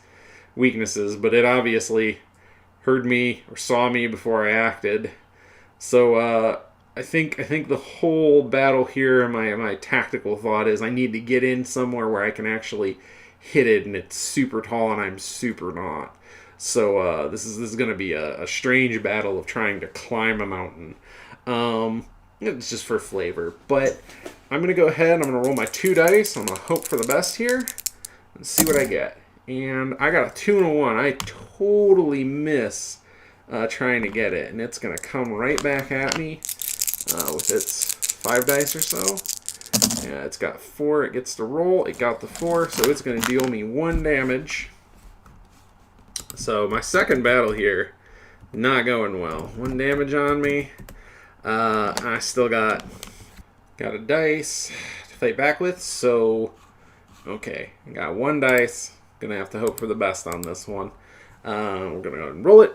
weaknesses, but it obviously heard me or saw me before I acted. So I think the whole battle here, my tactical thought is I need to get in somewhere where I can actually hit it, and it's super tall and I'm super not. So this is going to be a strange battle of trying to climb a mountain. It's just for flavor. But I'm going to go ahead, I'm going to roll my 2 dice. I'm going to hope for the best here and see what I get. And I got a 2 and a 1. I totally miss trying to get it. And it's going to come right back at me with its 5 dice or so. Yeah, it's got 4. It gets to roll. It got the 4, so it's going to deal me 1 damage. So my second battle here, not going well. 1 damage on me. I still got a dice to fight back with, so okay. I got 1 dice. Gonna have to hope for the best on this one. We're gonna go ahead and roll it.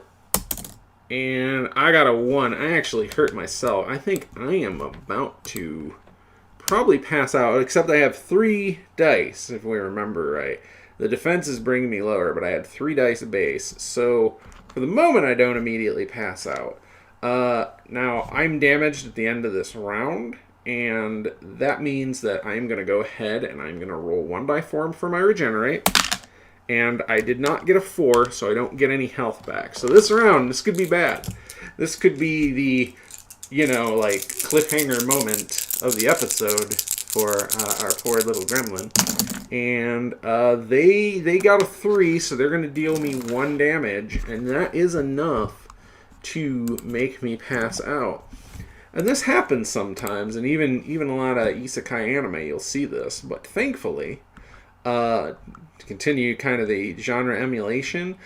And I got a 1. I actually hurt myself. I think I am about to probably pass out, except I have 3 dice, if we remember right. The defense is bringing me lower, but I had 3 dice base. So for the moment, I don't immediately pass out. Now, I'm damaged at the end of this round, and that means that I'm going to go ahead and I'm going to roll 1d4 for my regenerate. And I did not get a 4, so I don't get any health back. So this round, this could be bad. This could be the, like, cliffhanger moment of the episode for our poor little gremlin. And they got a 3, so they're going to deal me 1 damage. And that is enough to make me pass out. And this happens sometimes, and even a lot of isekai anime, you'll see this. But thankfully, to continue kind of the genre emulation,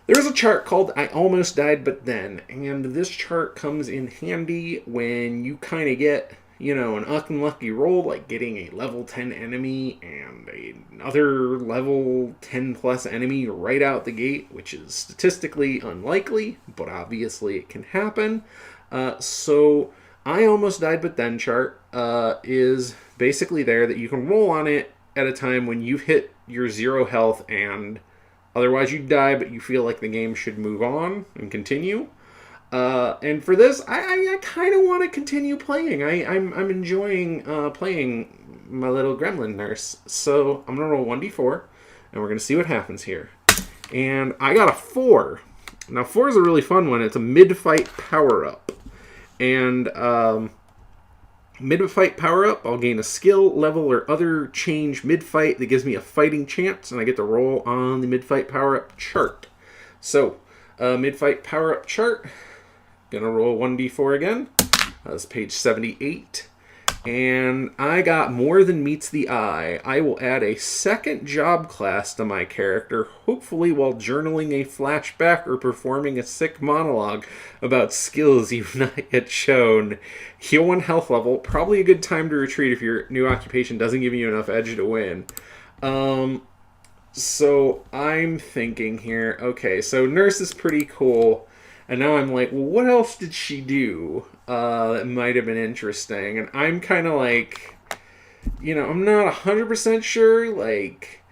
there's a chart called I Almost Died But Then, and this chart comes in handy when you kind of get, an unlucky roll, like getting a level 10 enemy and another level 10 plus enemy right out the gate, which is statistically unlikely, but obviously it can happen. So I Almost Died But Then chart is basically there that you can roll on it at a time when you've hit your 0 health and otherwise you die, but you feel like the game should move on and continue. And for this, I kind of want to continue playing. I'm enjoying playing my little gremlin nurse. So I'm going to roll 1d4, and we're going to see what happens here. And I got a 4. Now, 4 is a really fun one. It's a mid-fight power-up. And mid-fight power-up, I'll gain a skill, level, or other change mid-fight that gives me a fighting chance, and I get to roll on the mid-fight power-up chart. So, mid-fight power-up chart, gonna roll 1d4 again. That's page 78. And I got More Than Meets the Eye. I will add a second job class to my character, hopefully while journaling a flashback or performing a sick monologue about skills you've not yet shown. Heal 1 health level. Probably a good time to retreat if your new occupation doesn't give you enough edge to win. So I'm thinking here, okay, so Nurse is pretty cool. And now I'm like, well, what else did she do that might have been interesting? And I'm kind of like, I'm not 100% sure. Like,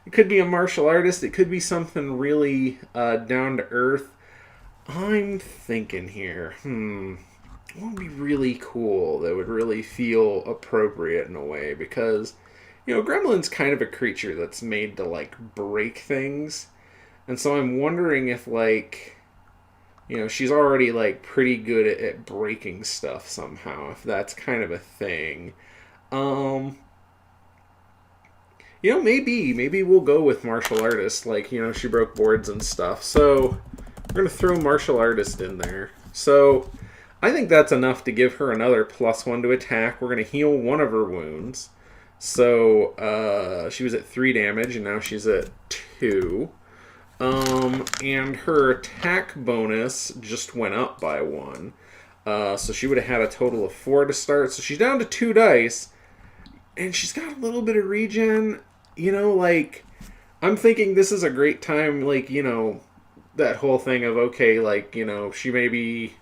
it could be a martial artist. It could be something really down to earth. I'm thinking here, what would be really cool that would really feel appropriate in a way? Because, Gremlin's kind of a creature that's made to, like, break things. And so I'm wondering if, like, she's already, like, pretty good at breaking stuff somehow, if that's kind of a thing. Maybe we'll go with martial artist, like, she broke boards and stuff. So, we're going to throw martial artist in there. So, I think that's enough to give her another +1 to attack. We're going to heal 1 of her wounds. So, she was at 3 damage, and now she's at 2. And her attack bonus just went up by 1. So she would have had a total of 4 to start. So she's down to 2 dice. And she's got a little bit of regen. Like, I'm thinking this is a great time, like, that whole thing of, okay, like, she maybe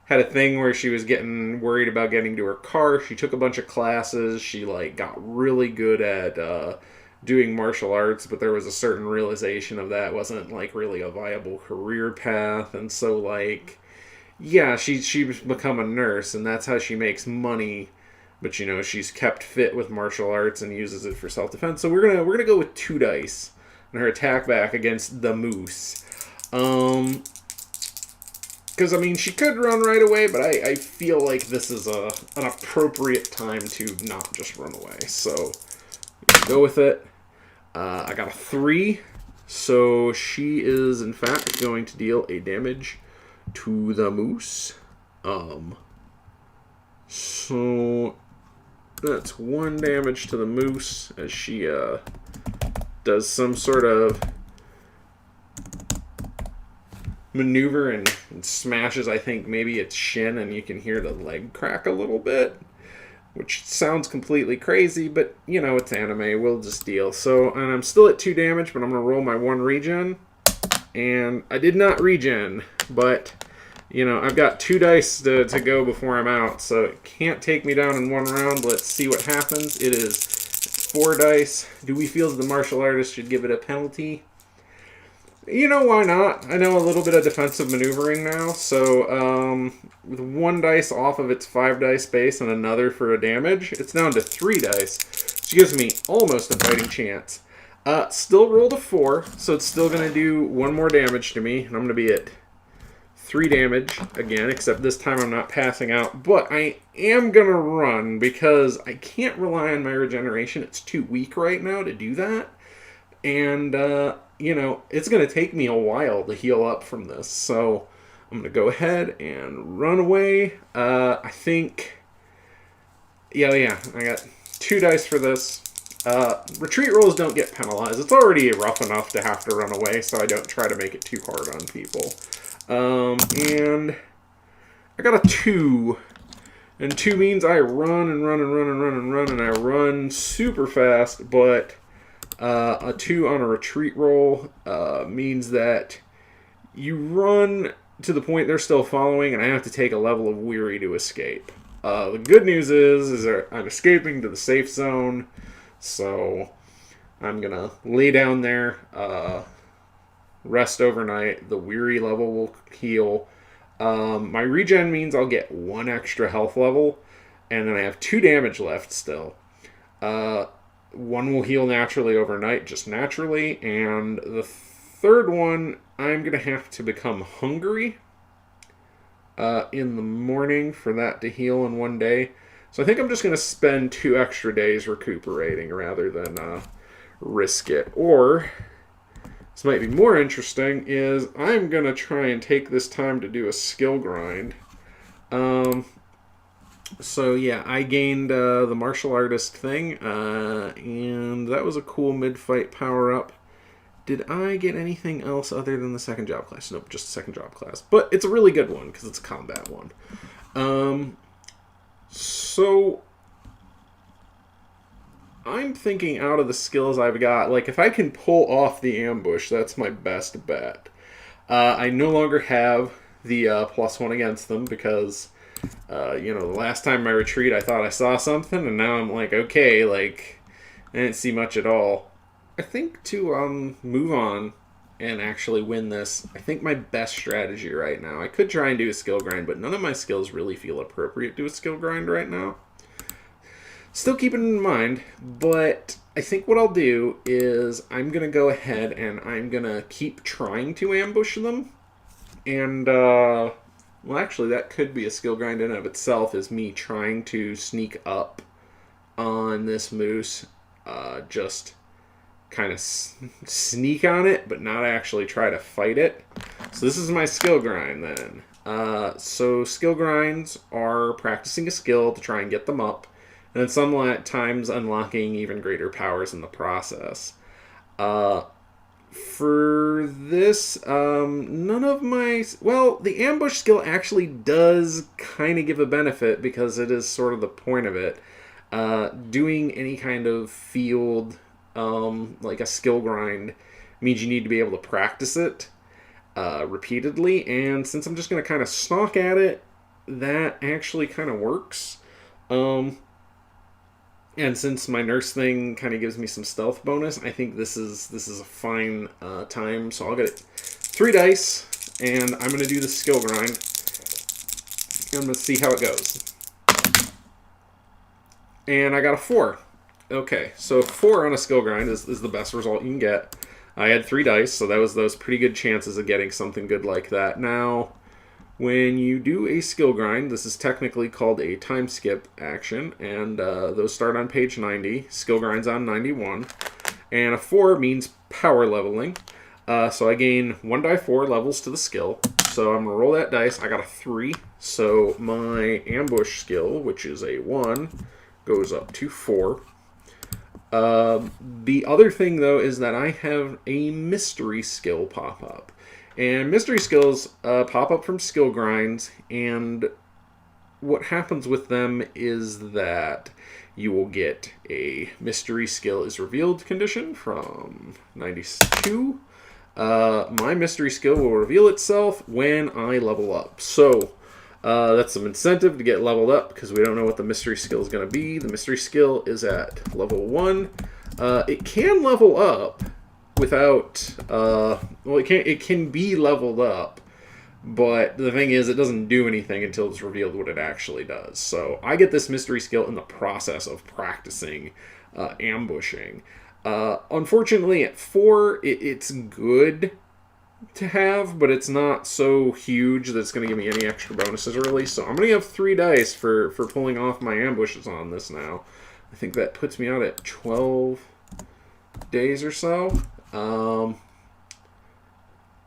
had a thing where she was getting worried about getting to her car. She took a bunch of classes. She, like, got really good at, doing martial arts, but there was a certain realization of that wasn't, like, really a viable career path, and so, like, yeah, she's become a nurse, and that's how she makes money, but, she's kept fit with martial arts and uses it for self-defense, so we're gonna go with 2 dice, and her attack back against the moose, because, she could run right away, but I feel like this is an appropriate time to not just run away, so go with it. I got a 3, so she is, in fact, going to deal a damage to the moose. So, That's 1 damage to the moose as she does some sort of maneuver and smashes, I think, maybe its shin, and you can hear the leg crack a little bit, which sounds completely crazy, but, you know, it's anime. We'll just deal. So, and I'm still at 2 damage, but I'm going to roll my 1 regen, and I did not regen, but, you know, I've got 2 dice to go before I'm out, so it can't take me down in 1 round. Let's see what happens. It is 4 dice. Do we feel that the martial artist should give it a penalty? You know, why not? I know a little bit of defensive maneuvering now, so with 1 dice off of its 5 dice base and another for a damage, it's down to 3 dice, which gives me almost a fighting chance. Still rolled a 4, so it's still going to do 1 more damage to me, and I'm going to be at 3 damage again, except this time I'm not passing out, but I am going to run because I can't rely on my regeneration. It's too weak right now to do that, and you know, it's going to take me a while to heal up from this, so I'm going to go ahead and run away. I think, yeah, I got 2 dice for this. Retreat rolls don't get penalized. It's already rough enough to have to run away, so I don't try to make it too hard on people. And I got a 2. And 2 means I run and run and run and run and run, and I run super fast, but a 2 on a retreat roll means that you run to the point they're still following, and I have to take a level of weary to escape. The good news is that I'm escaping to the safe zone, so I'm going to lay down there, rest overnight. The weary level will heal. My regen means I'll get 1 extra health level, and then I have 2 damage left still. 1 will heal naturally overnight, just naturally, and the 3rd one, I'm going to have to become hungry in the morning for that to heal in 1 day. So I think I'm just going to spend 2 extra days recuperating rather than risk it. Or, this might be more interesting, is I'm going to try and take this time to do a skill grind. So yeah, I gained the martial artist thing, and that was a cool mid-fight power-up. Did I get anything else other than the 2nd job class? Nope, just the 2nd job class. But it's a really good one, because it's a combat one. So I'm thinking out of the skills I've got, like, if I can pull off the ambush, that's my best bet. I no longer have the +1 against them, because you know, the last time I retreat, I thought I saw something, and now I'm like, okay, like, I didn't see much at all. I think to move on and actually win this, I think my best strategy right now, I could try and do a skill grind, but none of my skills really feel appropriate to a skill grind right now. Still keep it in mind, but I think what I'll do is I'm going to go ahead and I'm going to keep trying to ambush them, and well, actually, that could be a skill grind in and of itself, is me trying to sneak up on this moose, just kind of sneak on it, but not actually try to fight it. So this is my skill grind then. So skill grinds are practicing a skill to try and get them up, and then sometimes unlocking even greater powers in the process. For this, none of my... Well, the ambush skill actually does kind of give a benefit, because it is sort of the point of it. Doing any kind of field, like a skill grind, means you need to be able to practice it repeatedly, and since I'm just going to kind of stalk at it, that actually kind of works. And since my nurse thing kind of gives me some stealth bonus, I think this is a fine time. So I'll get 3 dice, and I'm going to do the skill grind. I'm going to see how it goes. And I got a 4. Okay, so 4 on a skill grind is the best result you can get. I had 3 dice, so that was those pretty good chances of getting something good like that. Now, when you do a skill grind, this is technically called a time skip action, and those start on page 90, skill grinds on 91, and a 4 means power leveling, so I gain 1d4 levels to the skill, so I'm going to roll that dice. I got a 3, so my ambush skill, which is a 1, goes up to 4. The other thing, though, is that I have a mystery skill pop up. And mystery skills pop up from skill grinds, and what happens with them is that you will get a mystery skill is revealed condition from 92. My mystery skill will reveal itself when I level up. So that's some incentive to get leveled up because we don't know what the mystery skill is going to be. The mystery skill is at level 1. It can level up without... it can be leveled up. But the thing is, it doesn't do anything until it's revealed what it actually does. So I get this mystery skill in the process of practicing ambushing. Unfortunately, at 4, it's good to have, but it's not so huge that it's going to give me any extra bonuses, really. So I'm going to have 3 dice for pulling off my ambushes on this now. I think that puts me out at 12 days or so.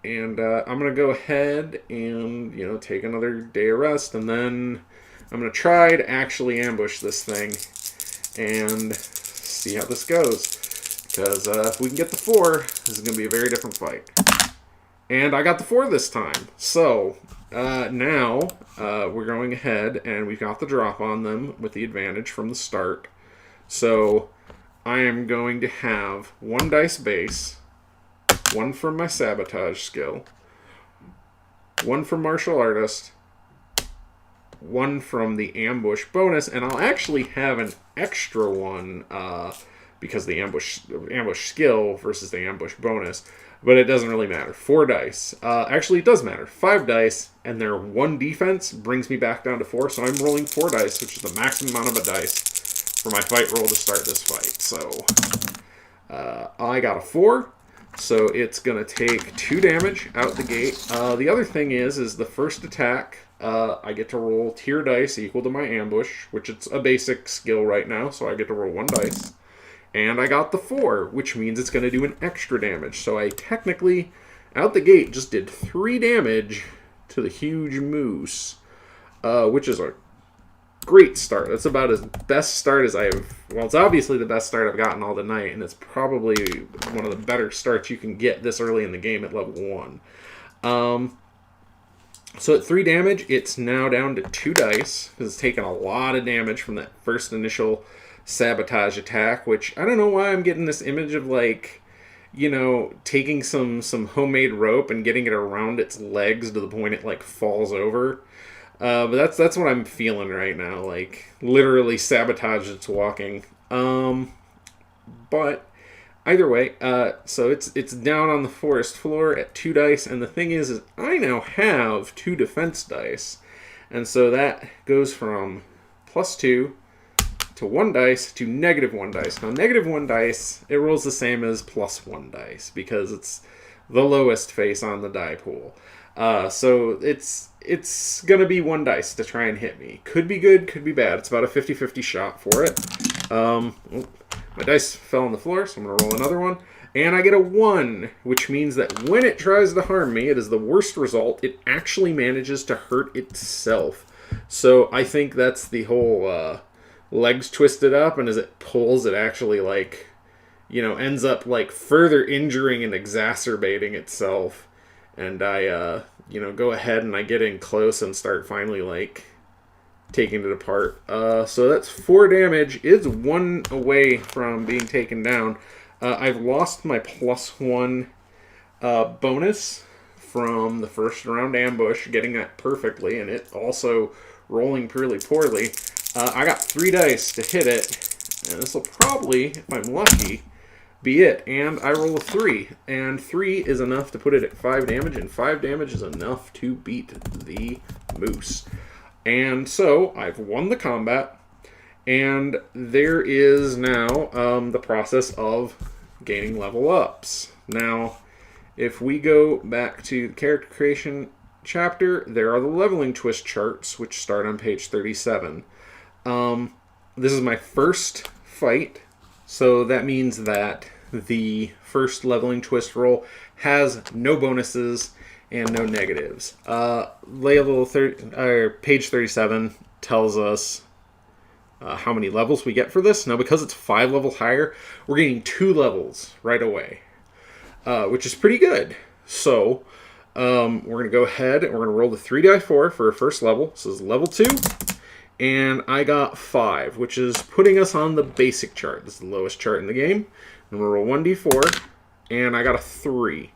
And I'm going to go ahead and, take another day of rest. And then I'm going to try to actually ambush this thing and see how this goes. Because if we can get the 4, this is going to be a very different fight. And I got the 4 this time. So now we're going ahead and we've got the drop on them with the advantage from the start. So I am going to have 1 dice base. 1 from my sabotage skill, 1 from martial artist, 1 from the ambush bonus, and I'll actually have an extra one because the ambush skill versus the ambush bonus, but it doesn't really matter. 4 dice. Actually, it does matter. 5 dice, and their 1 defense brings me back down to 4, so I'm rolling 4 dice, which is the maximum amount of a dice for my fight roll to start this fight. So I got a 4. So it's going to take 2 damage out the gate. The other thing is the first attack, I get to roll tier dice equal to my ambush, which it's a basic skill right now, so I get to roll 1 dice. And I got the 4, which means it's going to do an extra damage. So I technically, out the gate, just did 3 damage to the huge moose, which is a great start. That's about as best start as it's obviously the best start I've gotten all the night, and it's probably one of the better starts you can get this early in the game at level 1. So at 3 damage, it's now down to 2 dice, because it's taken a lot of damage from that first initial sabotage attack, which I don't know why I'm getting this image of, taking some homemade rope and getting it around its legs to the point it, falls over. But that's what I'm feeling right now, literally sabotage its walking. But either way, so it's down on the forest floor at 2 dice, and the thing is I now have 2 defense dice, and so that goes from +2 to 1 dice to -1 dice. Now, -1 dice, it rolls the same as +1 dice, because it's the lowest face on the die pool. So it's going to be 1 dice to try and hit me. Could be good, could be bad. It's about a 50-50 shot for it. My dice fell on the floor, so I'm going to roll another one. And I get a 1, which means that when it tries to harm me, it is the worst result. It actually manages to hurt itself. So I think that's the whole legs twisted up, and as it pulls, it actually, ends up, further injuring and exacerbating itself. And I, go ahead and I get in close and start finally, taking it apart. So that's 4 damage. It's 1 away from being taken down. I've lost my +1 bonus from the first round ambush, getting that perfectly, and it also rolling pretty poorly. I got 3 dice to hit it, and this will probably, if I'm lucky, be it. And I roll a 3, and 3 is enough to put it at 5 damage, and 5 damage is enough to beat the moose. And so I've won the combat, and there is now the process of gaining level ups. Now, if we go back to the character creation chapter, there are the leveling twist charts, which start on page 37. This is my first fight, so that means that the first leveling twist roll has no bonuses and no negatives. Page 37 tells us how many levels we get for this. Now, because it's 5 levels higher, we're getting 2 levels right away, which is pretty good. So, we're going to go ahead and we're going to roll the 3d4 for our first level. This is level 2. And I got 5, which is putting us on the basic chart. This is the lowest chart in the game. And we'll roll 1d4, and I got a 3.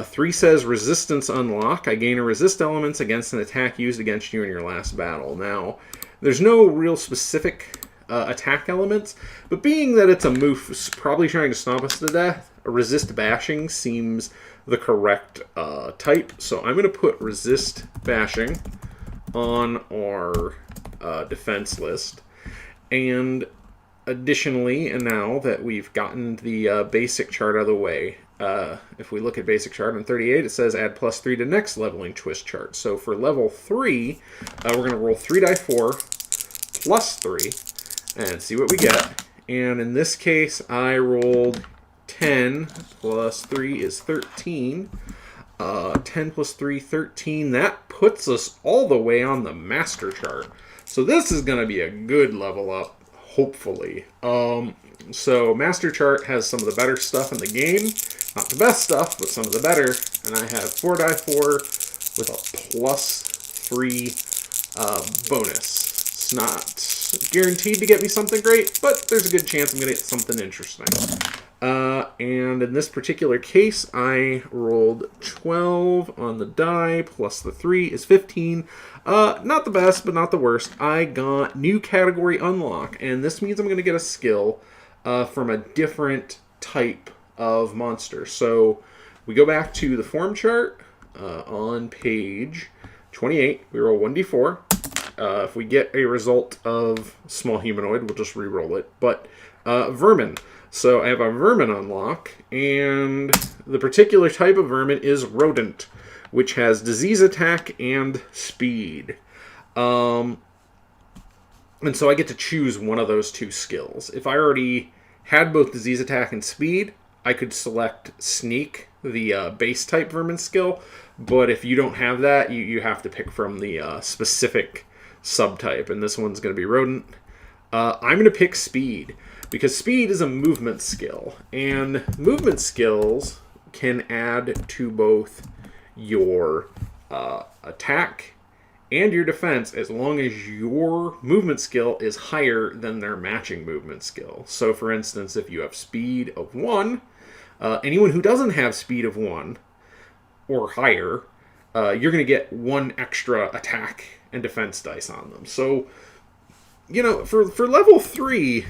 3 says resistance unlock. I gain a resist elements against an attack used against you in your last battle. Now, there's no real specific attack elements, but being that it's a moose probably trying to stomp us to death, a resist bashing seems the correct type. So I'm going to put resist bashing on our defense list. And additionally, and now that we've gotten the basic chart out of the way, if we look at basic chart on 38, it says add +3 to next leveling twist chart. So for level 3, we're going to roll 3d4 plus 3 and see what we get. And in this case, I rolled 10 plus 3 is 13. 10 plus 3, 13. That puts us all the way on the master chart. So this is going to be a good level up, hopefully. So master chart has some of the better stuff in the game. Not the best stuff, but some of the better. And I have 4d4 with a +3 bonus. It's not guaranteed to get me something great, but there's a good chance I'm going to get something interesting. And in this particular case, I rolled 12 on the die, plus the 3 is 15. Not the best, but not the worst. I got new category unlock, and this means I'm going to get a skill from a different type of monster. So we go back to the form chart on page 28. We roll 1d4. If we get a result of small humanoid, we'll just re-roll it. But vermin. So I have a vermin unlock, and the particular type of vermin is rodent, which has disease attack and speed. And so I get to choose one of those 2 skills. If I already had both disease attack and speed, I could select sneak, the base type vermin skill. But if you don't have that, you have to pick from the specific subtype, and this one's going to be rodent. I'm going to pick speed, because speed is a movement skill, and movement skills can add to both your attack and your defense as long as your movement skill is higher than their matching movement skill. So for instance, if you have speed of 1, anyone who doesn't have speed of 1 or higher, you're going to get 1 extra attack and defense dice on them. So, you know, for level 3,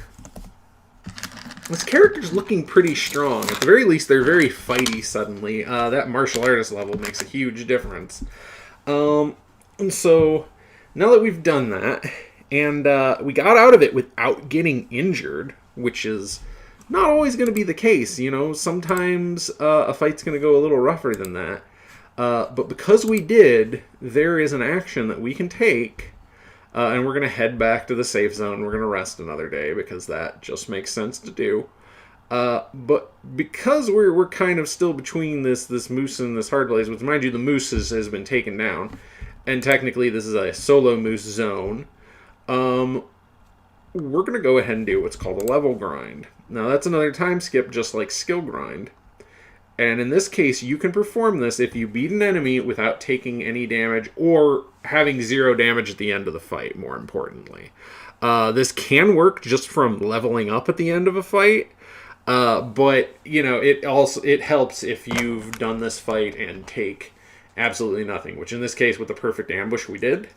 this character's looking pretty strong. At the very least, they're very fighty suddenly. That martial artist level makes a huge difference. And so, now that we've done that, and we got out of it without getting injured, which is not always going to be the case, you know. Sometimes a fight's going to go a little rougher than that. But because we did, there is an action that we can take, and we're going to head back to the safe zone. We're going to rest another day, because that just makes sense to do. But because we're kind of still between this moose and this hardblaze, which, mind you, the moose has been taken down, and technically this is a solo moose zone, we're going to go ahead and do what's called a level grind. Now, that's another time skip, just like skill grind. And in this case, you can perform this if you beat an enemy without taking any damage or having 0 damage at the end of the fight, more importantly. This can work just from leveling up at the end of a fight, but, you know, it helps if you've done this fight and take absolutely nothing, which in this case, with the perfect ambush, we did.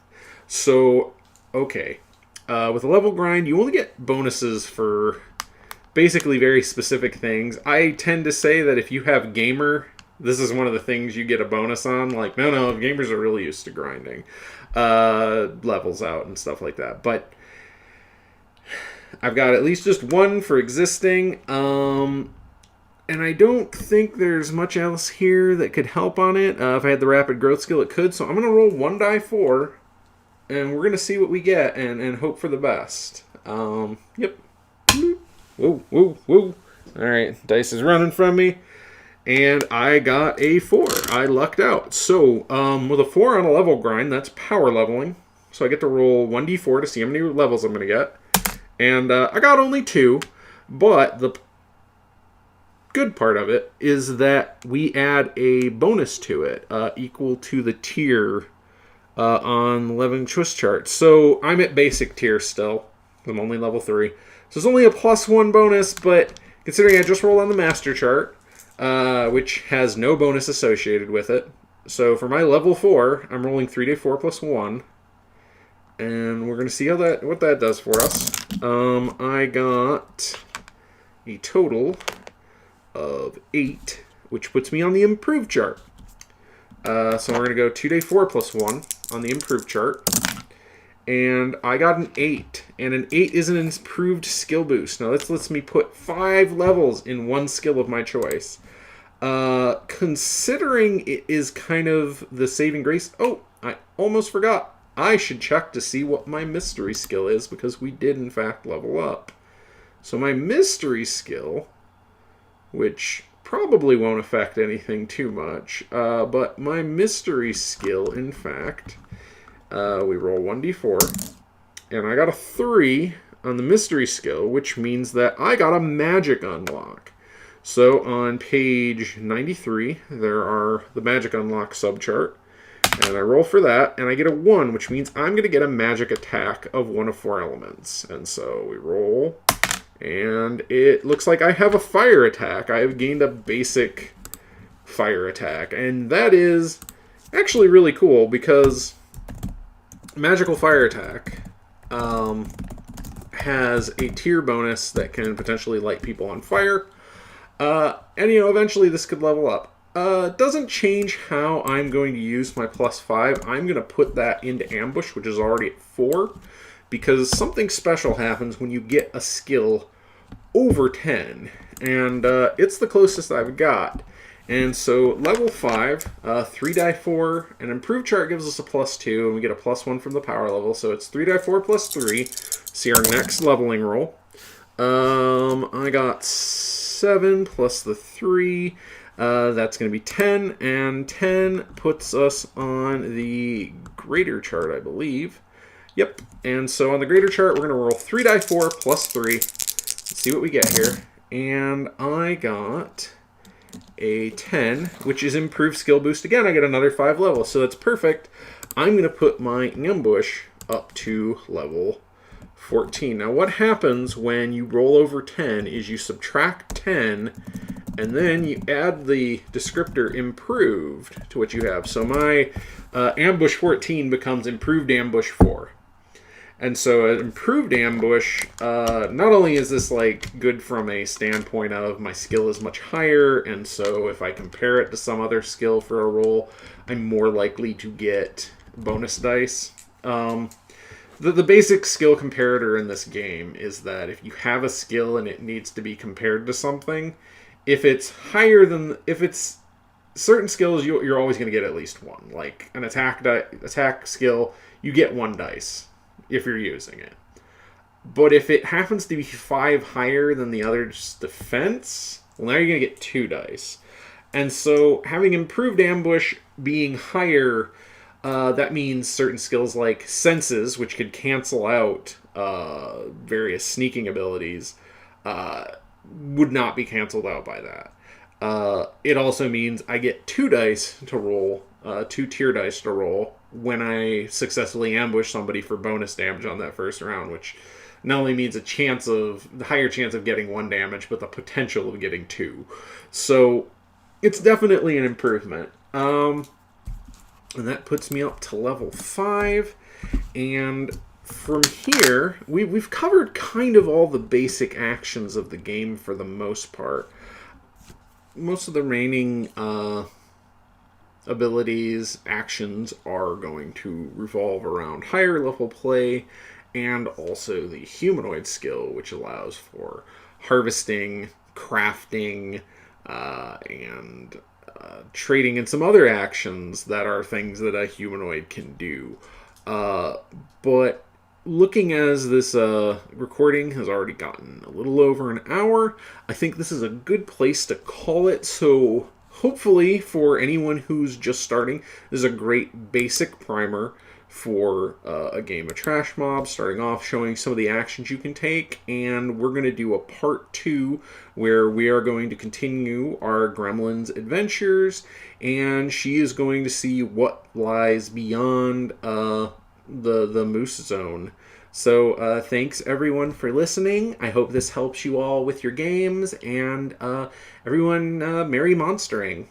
So, okay. With a level grind, you only get bonuses for basically very specific things. I tend to say that if you have gamer, this is one of the things you get a bonus on. Like, no, gamers are really used to grinding levels out and stuff like that. But I've got at least just 1 for existing. And I don't think there's much else here that could help on it. If I had the rapid growth skill, it could. So I'm going to roll 1d4, and we're going to see what we get and hope for the best. Yep. Whoa. Alright, dice is running from me. And I got a 4. I lucked out. So, with a 4 on a level grind, that's power leveling. So I get to roll 1d4 to see how many levels I'm going to get. And I got only 2, but the good part of it is that we add a bonus to it equal to the tier on the leveling twist chart. So I'm at basic tier still. I'm only level 3. So it's only a +1 bonus, but considering I just rolled on the master chart, which has no bonus associated with it. So for my level 4, I'm rolling 3d4 plus 1. And we're going to see what that does for us. I got a total of 8, which puts me on the improved chart. So we're going to go 2d4 plus 1 on the improved chart. And I got an 8. And an 8 is an improved skill boost. Now this lets me put 5 levels in one skill of my choice. Considering it is kind of the saving grace... Oh, I almost forgot. I should check to see what my mystery skill is, because we did in fact level up. So my mystery skill, which probably won't affect anything too much, but my mystery skill, in fact, we roll 1d4, and I got a 3 on the mystery skill, which means that I got a magic unlock. So on page 93, there are the magic unlock subchart. And I roll for that, and I get a 1, which means I'm going to get a magic attack of one of 4 elements. And so we roll, and it looks like I have a fire attack. I have gained a basic fire attack, and that is actually really cool, because magical fire attack has a tier bonus that can potentially light people on fire. And, eventually this could level up. Doesn't change how I'm going to use my +5. I'm going to put that into ambush, which is already at 4, because something special happens when you get a skill over 10, and it's the closest I've got. And so level 5, 3d4, an improved chart gives us a +2, and we get a +1 from the power level, so it's 3d4 plus 3. See our next leveling roll. I got 7 plus the 3. That's going to be 10, and 10 puts us on the greater chart, I believe. Yep, and so on the greater chart, we're going to roll 3d4 plus 3. Let's see what we get here. And I got a 10, which is improved skill boost. Again, I get another 5 levels, so that's perfect. I'm going to put my ambush up to level 14. Now, what happens when you roll over 10 is you subtract 10, and then you add the descriptor improved to what you have. So my ambush 14 becomes improved ambush 4. And so an improved ambush, not only is this like good from a standpoint of my skill is much higher, and so if I compare it to some other skill for a roll, I'm more likely to get bonus dice. The basic skill comparator in this game is that if you have a skill and it needs to be compared to something, if it's certain skills, you're always going to get at least 1. Like an attack skill, you get 1 dice if you're using it. But if it happens to be 5 higher than the other's defense, well, now you're going to get 2 dice. And so having improved ambush being higher, that means certain skills like senses, which could cancel out various sneaking abilities, would not be canceled out by that. It also means I get 2 dice to roll, 2 tier dice to roll, when I successfully ambush somebody for bonus damage on that first round, which not only means the higher chance of getting 1 damage, but the potential of getting 2. So it's definitely an improvement. And that puts me up to level 5, and from here, we've covered kind of all the basic actions of the game for the most part. Most of the remaining abilities, actions are going to revolve around higher level play, and also the humanoid skill, which allows for harvesting, crafting, and trading, and some other actions that are things that a humanoid can do. But looking as this recording has already gotten a little over an hour, I think this is a good place to call it. So hopefully for anyone who's just starting, this is a great basic primer for a game of Trash Mob, starting off showing some of the actions you can take, and we're going to do a part 2 where we are going to continue our gremlin's adventures, and she is going to see what lies beyond the moose zone. So thanks everyone for listening. I hope this helps you all with your games, and everyone, merry monstering.